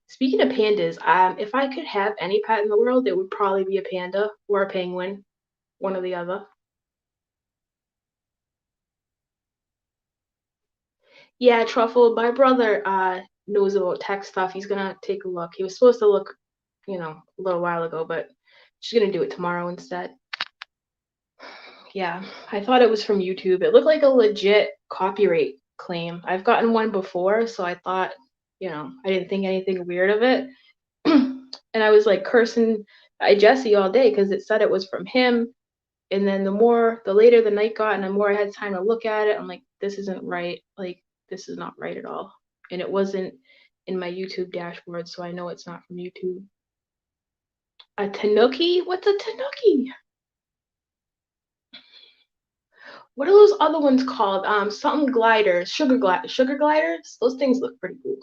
Speaking of pandas, if I could have any pet in the world, it would probably be a panda or a penguin. One or the other. Yeah, Truffle, my brother knows about tech stuff. He's gonna take a look. He was supposed to look, a little while ago, but she's gonna do it tomorrow instead. Yeah, I thought it was from YouTube. It looked like a legit copyright claim. I've gotten one before, so I thought, I didn't think anything weird of it. And I was like cursing iJesse all day because it said it was from him. And then the later the night got and the more I had time to look at it, I'm like, this isn't right. Like, this is not right at all. And it wasn't in my YouTube dashboard, so I know it's not from YouTube. A tanuki? What's a tanuki? What are those other ones called? Something gliders, sugar gliders. Those things look pretty cool.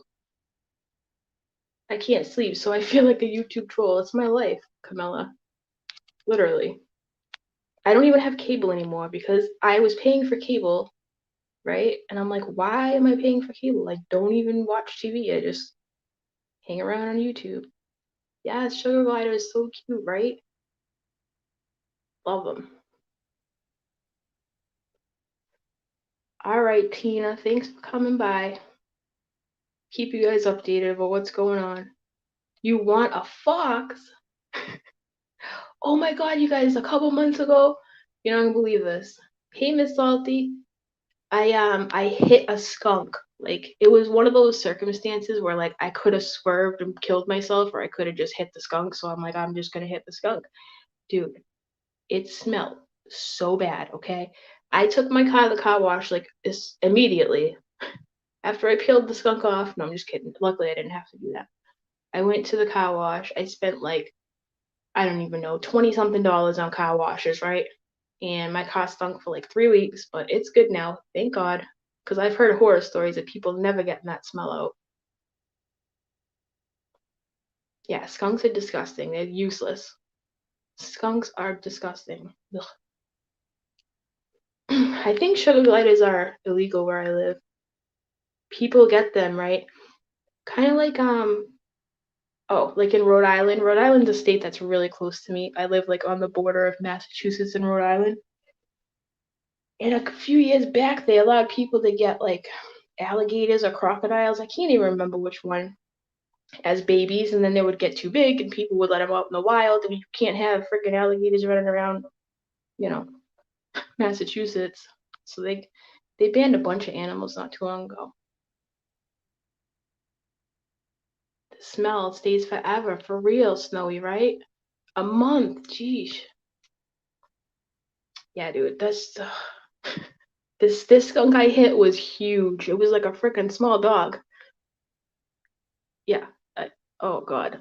I can't sleep, so I feel like a YouTube troll. It's my life, Camilla. Literally. I don't even have cable anymore because I was paying for cable, right? And I'm like, why am I paying for cable? Like, don't even watch TV. I just hang around on YouTube. Yeah, sugar glider is so cute, right? Love them. All right, Tina, thanks for coming by. Keep you guys updated about what's going on. You want a fox? Oh my god, you guys, a couple months ago, you're not gonna believe this. Hey, Miss Salty. I hit a skunk. Like, it was one of those circumstances where like I could have swerved and killed myself, or I could have just hit the skunk, so I'm like, I'm just gonna hit the skunk. Dude, it smelled so bad, okay? I took my car to the car wash like immediately after I peeled the skunk off. No, I'm just kidding. Luckily I didn't have to do that. I went to the car wash. I spent like, I don't even know, 20 something dollars on car washes, right? And my car stunk for like 3 weeks, but it's good now, thank God. Because I've heard horror stories of people never getting that smell out. Yeah, skunks are disgusting. They're useless. Skunks are disgusting. Ugh. I think sugar gliders are illegal where I live. People get them, right? Kind of like like in Rhode Island. Rhode Island's a state that's really close to me. I live like on the border of Massachusetts and Rhode Island. And a few years back, they allowed people to get like alligators or crocodiles. I can't even remember which one as babies, and then they would get too big, and people would let them out in the wild. And you can't have freaking alligators running around, you know, Massachusetts. So they banned a bunch of animals not too long ago. smell stays forever. For real, Snowy, right? A month, jeez. Yeah, dude, that's this skunk I hit was huge. It was like a freaking small dog. Yeah. Oh god.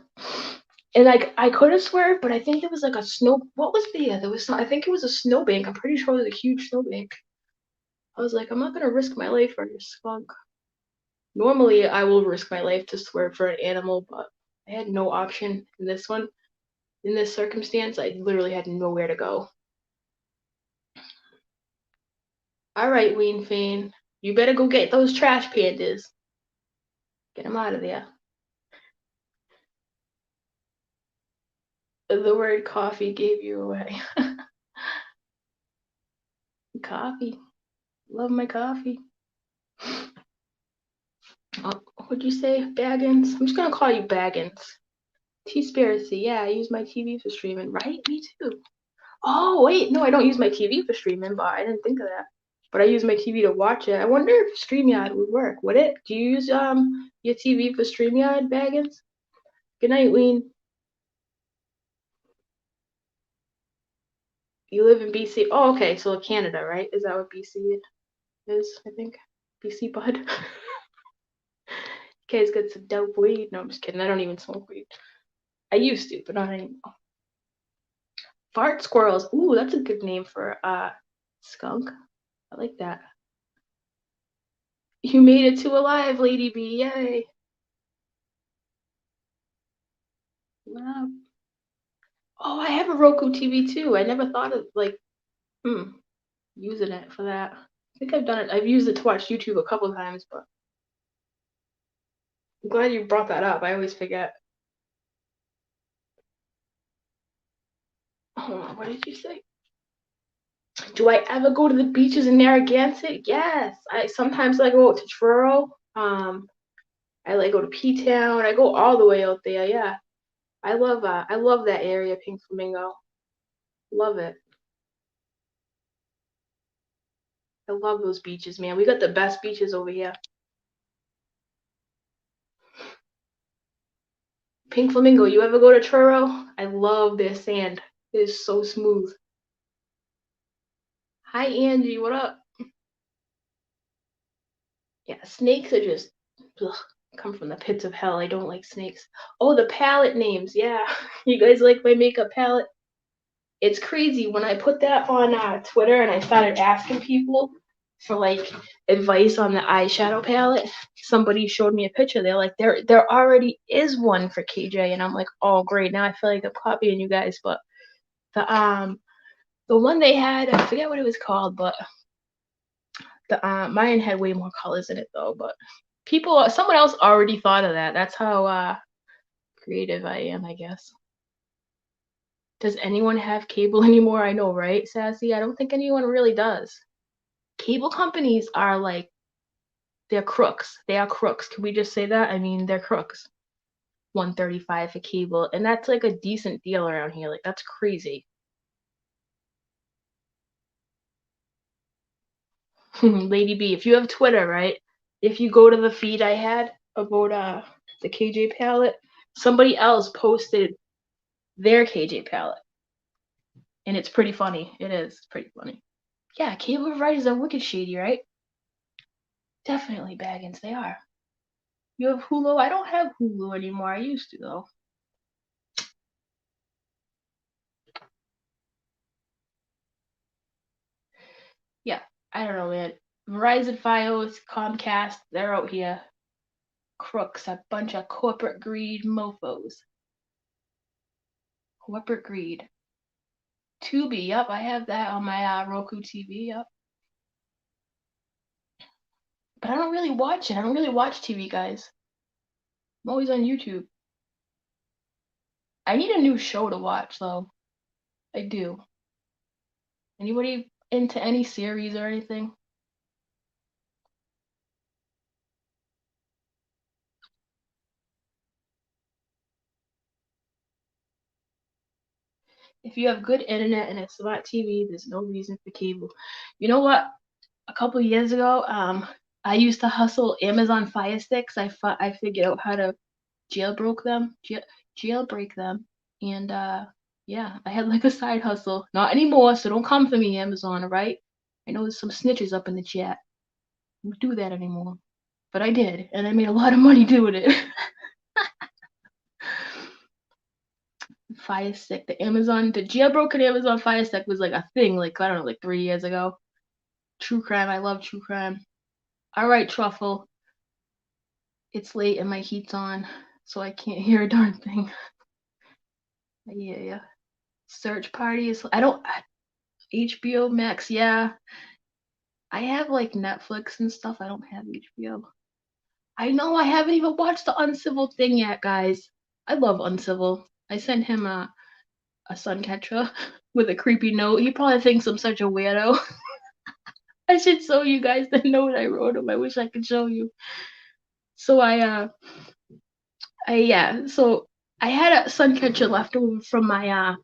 And like I could have swear, but I think there was like a snow. What was there? There was some. I think it was a snowbank. I'm pretty sure it was a huge snowbank. I was like, I'm not gonna risk my life for a skunk. Normally, I will risk my life to swear for an animal, but I had no option in this one. In this circumstance, I literally had nowhere to go. All right, Ween Fane, you better go get those trash pandas. Get them out of there. The word coffee gave you away. Coffee. Love my coffee. Oh, what'd you say, Baggins? I'm just gonna call you Baggins. Spiracy. Yeah, I use my TV for streaming. Right? Me too. Oh, wait. No, I don't use my TV for streaming, but I didn't think of that. But I use my TV to watch it. I wonder if StreamYard would work. Would it? Do you use your TV for StreamYard, Baggins? Good night, Ween. You live in BC. Oh, okay. So Canada, right? Is that what BC is? I think. BC bud. You guys got some dope weed. No, I'm just kidding. I don't even smoke weed. I used to, but not anymore. Fart squirrels. Ooh, that's a good name for skunk. I like that. You made it to alive, Lady B. Yay. What up? Oh, I have a Roku TV too. I never thought of like using it for that. I think I've done it. I've used it to watch YouTube a couple of times, but I'm glad you brought that up. I always forget. Hold on, what did you say? Do I ever go to the beaches in Narragansett? Yes. I sometimes I go out to Truro. I like go to P Town. I go all the way out there. Yeah. I love that area, Pink Flamingo. Love it. I love those beaches, man. We got the best beaches over here. Pink Flamingo, you ever go to Truro? I love their sand. It is so smooth. Hi, Angie. What up? Yeah, snakes are just ugh, come from the pits of hell. I don't like snakes. Oh, the palette names. Yeah, you guys like my makeup palette? It's crazy when I put that on Twitter and I started asking people for like advice on the eyeshadow palette. Somebody showed me a picture. They're like, there already is one for KJ, and I'm like, oh great. Now I feel like I'm copying you guys, but the one they had, I forget what it was called, but the mine had way more colors in it though. But someone else already thought of that. That's how creative I am, I guess. Does anyone have cable anymore? I know, right, Sassy? I don't think anyone really does. Cable companies are like, they're crooks. They are crooks. Can we just say that? I mean, they're crooks. $135 for cable, and that's like a decent deal around here. Like, that's crazy. Lady B, if you have Twitter, right? If you go to the feed I had about the KJ palette, somebody else posted their KJ palette, and it's pretty funny. It is pretty funny. Yeah, cable providers are wicked shady, right? Definitely, Baggins, they are. You have Hulu? I don't have Hulu anymore. I used to though. Yeah, I don't know, man. Verizon, Fios, Comcast, they're out here. Crooks, a bunch of corporate greed mofos. Corporate greed. Tubi, yep, I have that on my Roku TV, yep. But I don't really watch it. I don't really watch TV, guys. I'm always on YouTube. I need a new show to watch, though. I do. Anybody into any series or anything? If you have good internet and a smart TV, there's no reason for cable. You know what? A couple years ago, I used to hustle Amazon Fire Sticks. I figured out how to jailbreak them, and yeah, I had like a side hustle. Not anymore, so don't come for me, Amazon, alright? I know there's some snitches up in the chat. Don't do that anymore. But I did, and I made a lot of money doing it. Fire Stick, the jailbroken Amazon Fire Stick was like a thing, like I don't know, like 3 years ago. True crime, I love true crime. Alright, Truffle. It's late and my heat's on, so I can't hear a darn thing. Yeah. Search parties. HBO Max, yeah. I have like Netflix and stuff. I don't have HBO. I know I haven't even watched the Uncivil thing yet, guys. I love Uncivil. I sent him a sun catcher with a creepy note. He probably thinks I'm such a weirdo. I should show you guys the note I wrote him. I wish I could show you. So so I had a sun catcher left over from my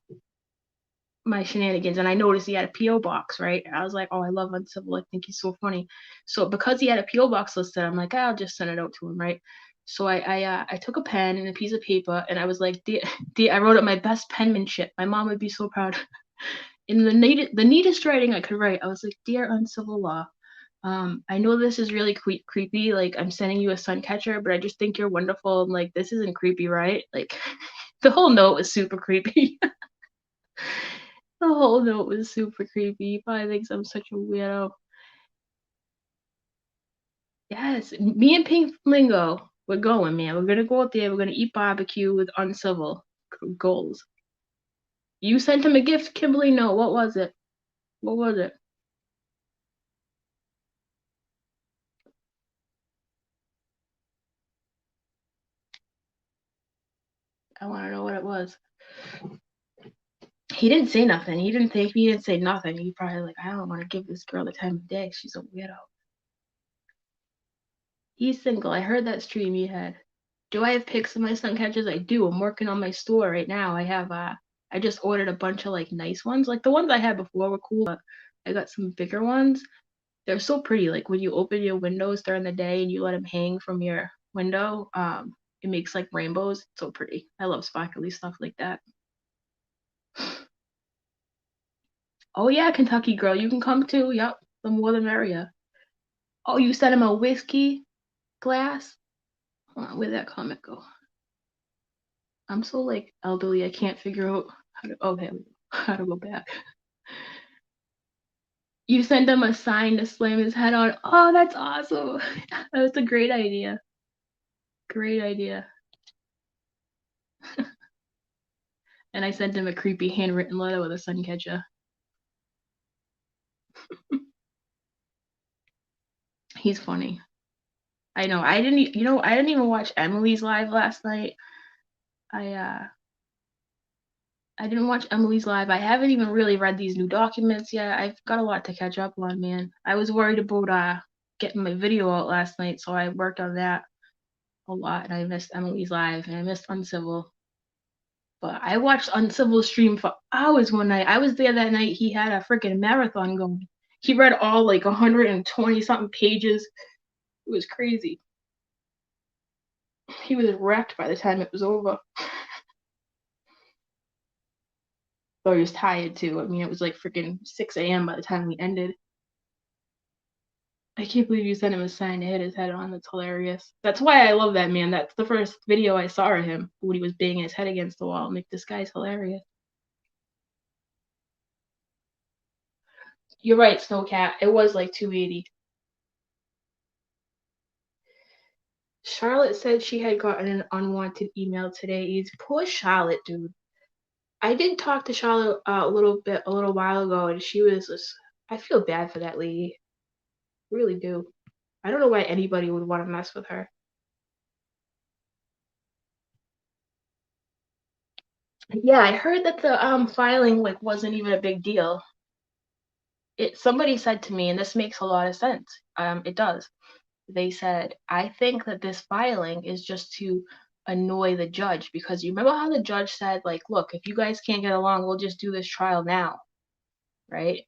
shenanigans, and I noticed he had a P.O. box, right? I was like, oh, I love Uncivil. I think he's so funny. So because he had a P.O. box listed, I'm like, I'll just send it out to him, right? So I took a pen and a piece of paper, and I was like, I wrote up my best penmanship. My mom would be so proud. In the neatest writing I could write, I was like, Dear Uncivil Law, I know this is really creepy. Like, I'm sending you a sun catcher, but I just think you're wonderful. And like, this isn't creepy, right? Like, the whole note was super creepy. The whole note was super creepy. He probably thinks I'm such a weirdo. Yes, me and Pink Flamingo, we're going, man. We're gonna go out there. We're gonna eat barbecue with Uncivil goals. You sent him a gift, Kimberly? No, what was it? What was it? I want to know what it was. He didn't say nothing. He didn't thank me. He didn't say nothing. He probably like, I don't want to give this girl the time of day. She's a weirdo. He's single. I heard that stream you had. Do I have pics of my sun catchers? I do. I'm working on my store right now. I just ordered a bunch of like nice ones. Like the ones I had before were cool, but I got some bigger ones. They're so pretty. Like when you open your windows during the day and you let them hang from your window, it makes like rainbows. It's so pretty. I love sparkly stuff like that. Oh yeah, Kentucky girl, you can come too. Yup, the more the merrier. Oh, you sent him a whiskey glass? Hold on, where'd that comment go? I'm so like elderly, I can't figure out how to. Okay, how to go back. You send him a sign to slam his head on. Oh, that's awesome. That's a great idea. Great idea. And I sent him a creepy handwritten letter with a sun catcher. He's funny. I know. I didn't even watch Emily's live last night. I didn't watch Emily's live. I haven't even really read these new documents yet. I've got a lot to catch up on, man. I was worried about getting my video out last night, so I worked on that a lot, and I missed Emily's live, and I missed Uncivil. But I watched Uncivil stream for hours one night. I was there that night. He had a freaking marathon going. He read all like 120 something pages. It was crazy. He was wrecked by the time it was over. So he was tired too. I mean, it was like freaking 6 a.m. by the time we ended. I can't believe you sent him a sign to hit his head on. That's hilarious. That's why I love that man. That's the first video I saw of him when he was banging his head against the wall. I'm like, this guy's hilarious. You're right, Snowcat. It was like 280. Charlotte said she had gotten an unwanted email today. Poor Charlotte, dude. I did talk to Charlotte a little while ago, and she was just, I feel bad for that lady. Really do. I don't know why anybody would want to mess with her. Yeah, I heard that the filing like wasn't even a big deal. Somebody said to me, and this makes a lot of sense. It does. They said, I think that this filing is just to annoy the judge, because you remember how the judge said, like, look, if you guys can't get along, we'll just do this trial now, right?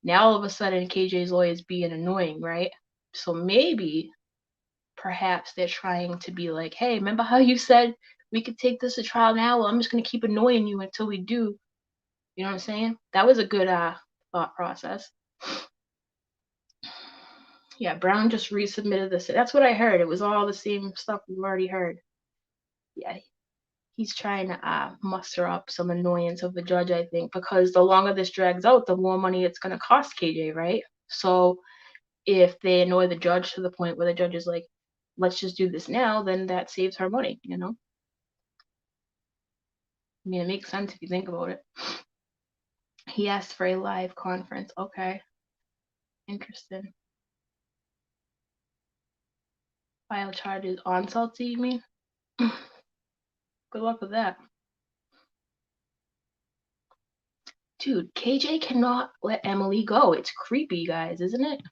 Now all of a sudden KJ's lawyer is being annoying, right? So maybe perhaps they're trying to be like, hey, remember how you said we could take this to trial now? Well, I'm just going to keep annoying you until we do. You know what I'm saying? That was a good thought process. Yeah, Brown just resubmitted this. That's what I heard. It was all the same stuff we've already heard. Yeah, he's trying to muster up some annoyance of the judge, I think, because the longer this drags out, the more money it's going to cost KJ, right? So if they annoy the judge to the point where the judge is like, let's just do this now, then that saves her money, you know? I mean, it makes sense if you think about it. He asked for a live conference. Okay. Interesting. File charges on Salty, you mean? Good luck with that. Dude, KJ cannot let Emily go. It's creepy, guys, isn't it?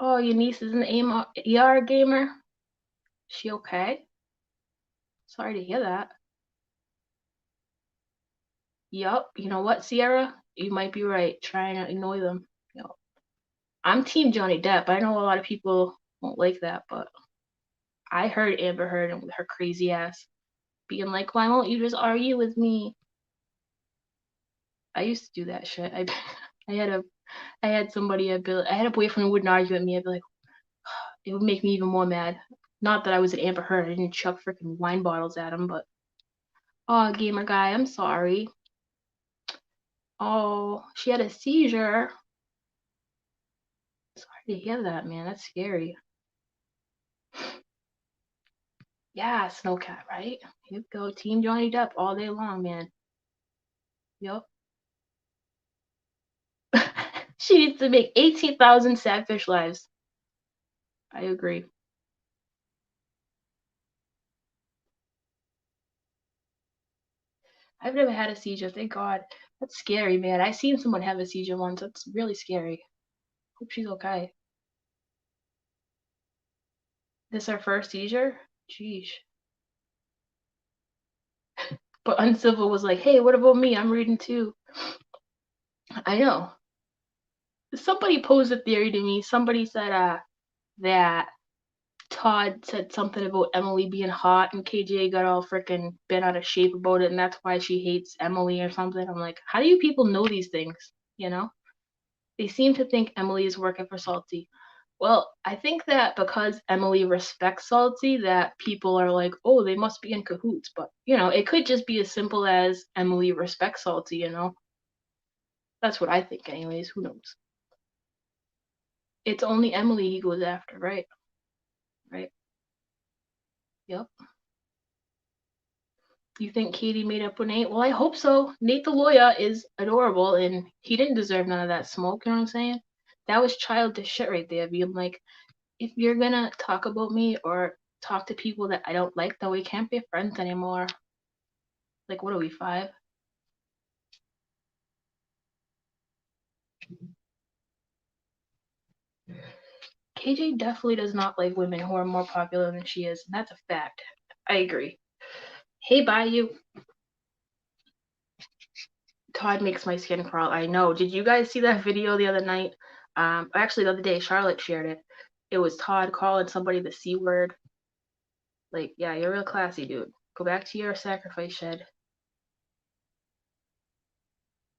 Oh, your niece is an ER gamer? She okay? Sorry to hear that. Yup. You know what, Sierra? You might be right. Trying to annoy them. You know, I'm team Johnny Depp. I know a lot of people won't like that, but I heard Amber Heard and with her crazy ass being like, why won't you just argue with me? I used to do that shit. I had somebody, I had a boyfriend who wouldn't argue with me. I'd be like, it would make me even more mad. Not that I was an Amber Heard. I didn't chuck freaking wine bottles at him, but oh, gamer guy, I'm sorry. Oh, she had a seizure. Sorry to hear that, man. That's scary. Yeah, Snowcat, right? Here we go. Team Johnny Depp all day long, man. Yup. She needs to make 18,000 Sadfish lives. I agree. I've never had a seizure, thank God. That's scary, man. I seen someone have a seizure once. That's really scary. Hope she's okay. This her first seizure? Jeez. But Uncivil was like, hey, what about me? I'm reading too. I know. Somebody posed a theory to me. Somebody said that Todd said something about Emily being hot and KJ got all freaking bent out of shape about it and that's why she hates Emily or something. I'm like, how do you people know these things? You know? They seem to think Emily is working for Salty. Well, I think that because Emily respects Salty, that people are like, oh, they must be in cahoots. But, you know, it could just be as simple as Emily respects Salty, you know? That's what I think, anyways. Who knows? It's only Emily he goes after, right? Right? Yep. You think Katie made up with Nate? Well, I hope so. Nate the lawyer is adorable, and he didn't deserve none of that smoke, you know what I'm saying? That was childish shit right there, being like, if you're gonna talk about me or talk to people that I don't like, then we can't be friends anymore. Like, what are we, 5? KJ definitely does not like women who are more popular than she is, and that's a fact. I agree. Hey, Bayou. Todd makes my skin crawl. I know. Did you guys see that video the other night? Actually, the other day, Charlotte shared it. It was Todd calling somebody the C word. Like, yeah, you're real classy, dude. Go back to your sacrifice shed.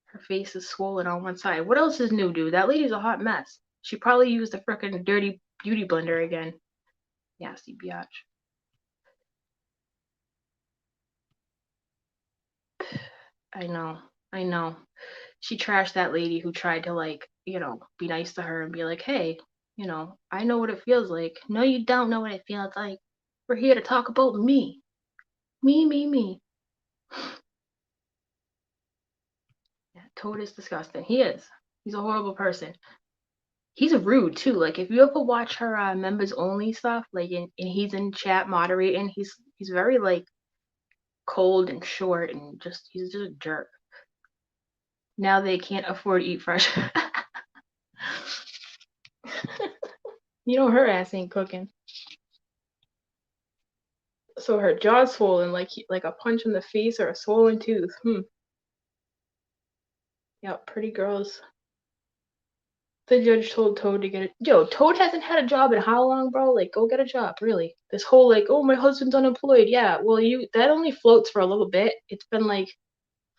Her face is swollen on one side. What else is new, dude? That lady's a hot mess. She probably used a frickin' dirty beauty blender again. Nasty biatch. I know. I know. She trashed that lady who tried to, like, you know, be nice to her and be like, hey, you know, I know what it feels like. No, you don't know what it feels like. We're here to talk about me. Me. Yeah, Toad is disgusting. He is. He's a horrible person. He's rude too. Like if you ever watch her members only stuff, like and he's in chat moderating, he's very like cold and short and he's just a jerk. Now they can't afford to eat fresh. You know her ass ain't cooking. So her jaw's swollen like a punch in the face or a swollen tooth. Yeah, pretty girls. The judge told Toad to get it. Yo, Toad hasn't had a job in how long, bro? Like, go get a job, really. This whole, like, oh, my husband's unemployed. Yeah, well, that only floats for a little bit. It's been, like,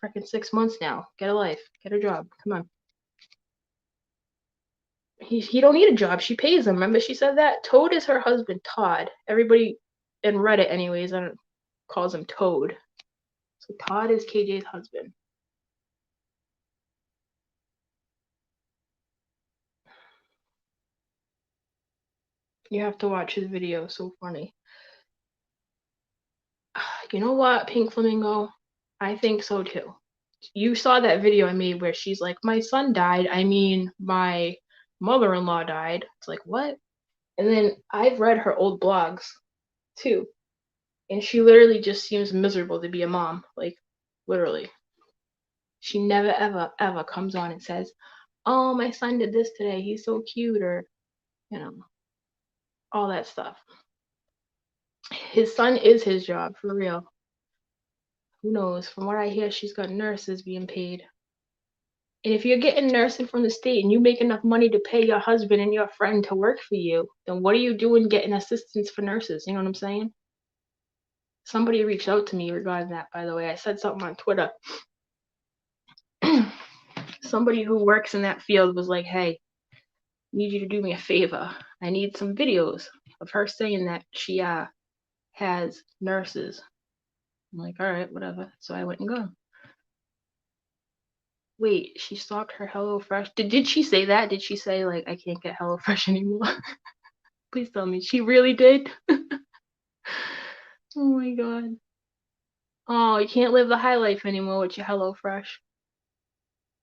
freaking 6 months now. Get a life. Get a job. Come on. He don't need a job. She pays him. Remember she said that? Toad is her husband, Todd. Everybody in Reddit, anyways, calls him Toad. So Todd is KJ's husband. You have to watch his video. So funny. You know what, Pink Flamingo? I think so too. You saw that video I made where she's like, my son died. I mean, my mother-in-law died. It's like, what? And then I've read her old blogs too. And she literally just seems miserable to be a mom. Like, literally. She never, ever, ever comes on and says, oh, my son did this today. He's so cute, or, you know, all that stuff. His son is his job, for real. Who knows? From what I hear, she's got nurses being paid. And if you're getting nursing from the state and you make enough money to pay your husband and your friend to work for you, then what are you doing getting assistance for nurses? You know what I'm saying? Somebody reached out to me regarding that, by the way. I said something on Twitter. Somebody who works in that field was like, hey, I need you to do me a favor. I need some videos of her saying that she has nurses. I'm like, all right, whatever. So I went and got them. Wait, she stopped her HelloFresh. Did she say that? Did she say, like, I can't get HelloFresh anymore? Please tell me she really did. Oh my god. Oh, you can't live the high life anymore with your HelloFresh.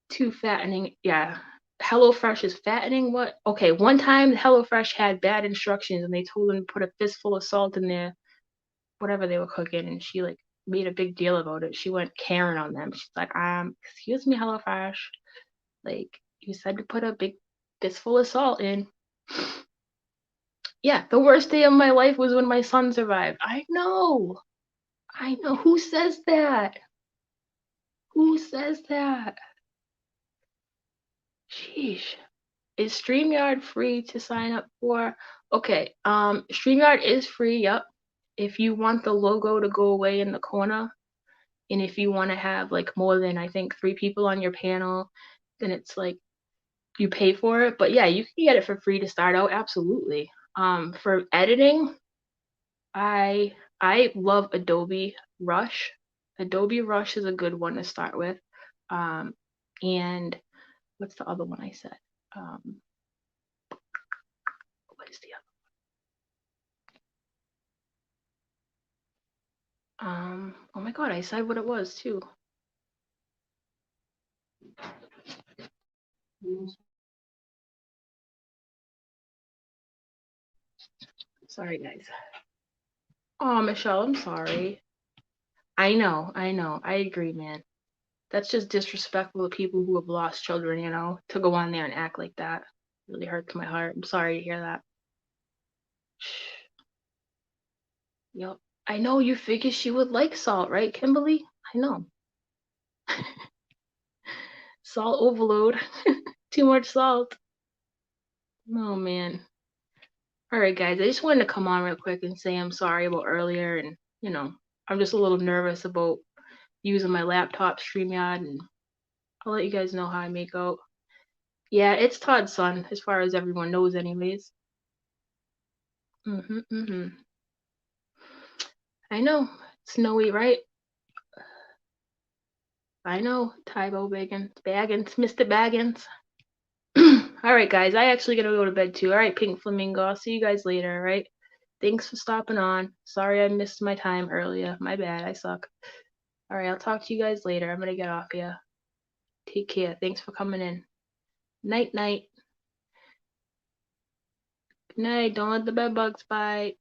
Too fattening. Yeah. HelloFresh is fattening? What? Okay, one time HelloFresh had bad instructions and they told them to put a fistful of salt in there, whatever they were cooking, and she like made a big deal about it. She went Karen on them. She's like, excuse me, HelloFresh. Like, you said to put a big fistful of salt in. Yeah, the worst day of my life was when my son survived. I know. Who says that? Who says that? Sheesh. Is StreamYard free to sign up for? Okay, StreamYard is free, yep. If you want the logo to go away in the corner, and if you want to have like more than I think 3 people on your panel, then it's like you pay for it. But yeah, you can get it for free to start out, absolutely. For editing, I love Adobe Rush. Adobe Rush is a good one to start with. And what's the other one I said? What is the other? Oh my god, I said what it was too. Sorry, guys. Oh, Michelle, I'm sorry. I know. I agree, man. That's just disrespectful to people who have lost children, you know, to go on there and act like that. Really hurts my heart. I'm sorry to hear that. Yep. I know you figured she would like salt, right, Kimberly? I know. Salt overload. Too much salt. Oh, man. All right, guys. I just wanted to come on real quick and say I'm sorry about earlier. And, you know, I'm just a little nervous about using my laptop StreamYard. And I'll let you guys know how I make out. Yeah, it's Todd's son, as far as everyone knows anyways. I know. Snowy, right? I know. Tybo Baggins, Mr. Baggins. All right, guys. I actually gotta go to bed too. All right, Pink Flamingo. I'll see you guys later. All right. Thanks for stopping on. Sorry I missed my time earlier. My bad. I suck. All right. I'll talk to you guys later. I'm gonna get off here. Take care. Thanks for coming in. Night, night. Good night. Don't let the bed bugs bite.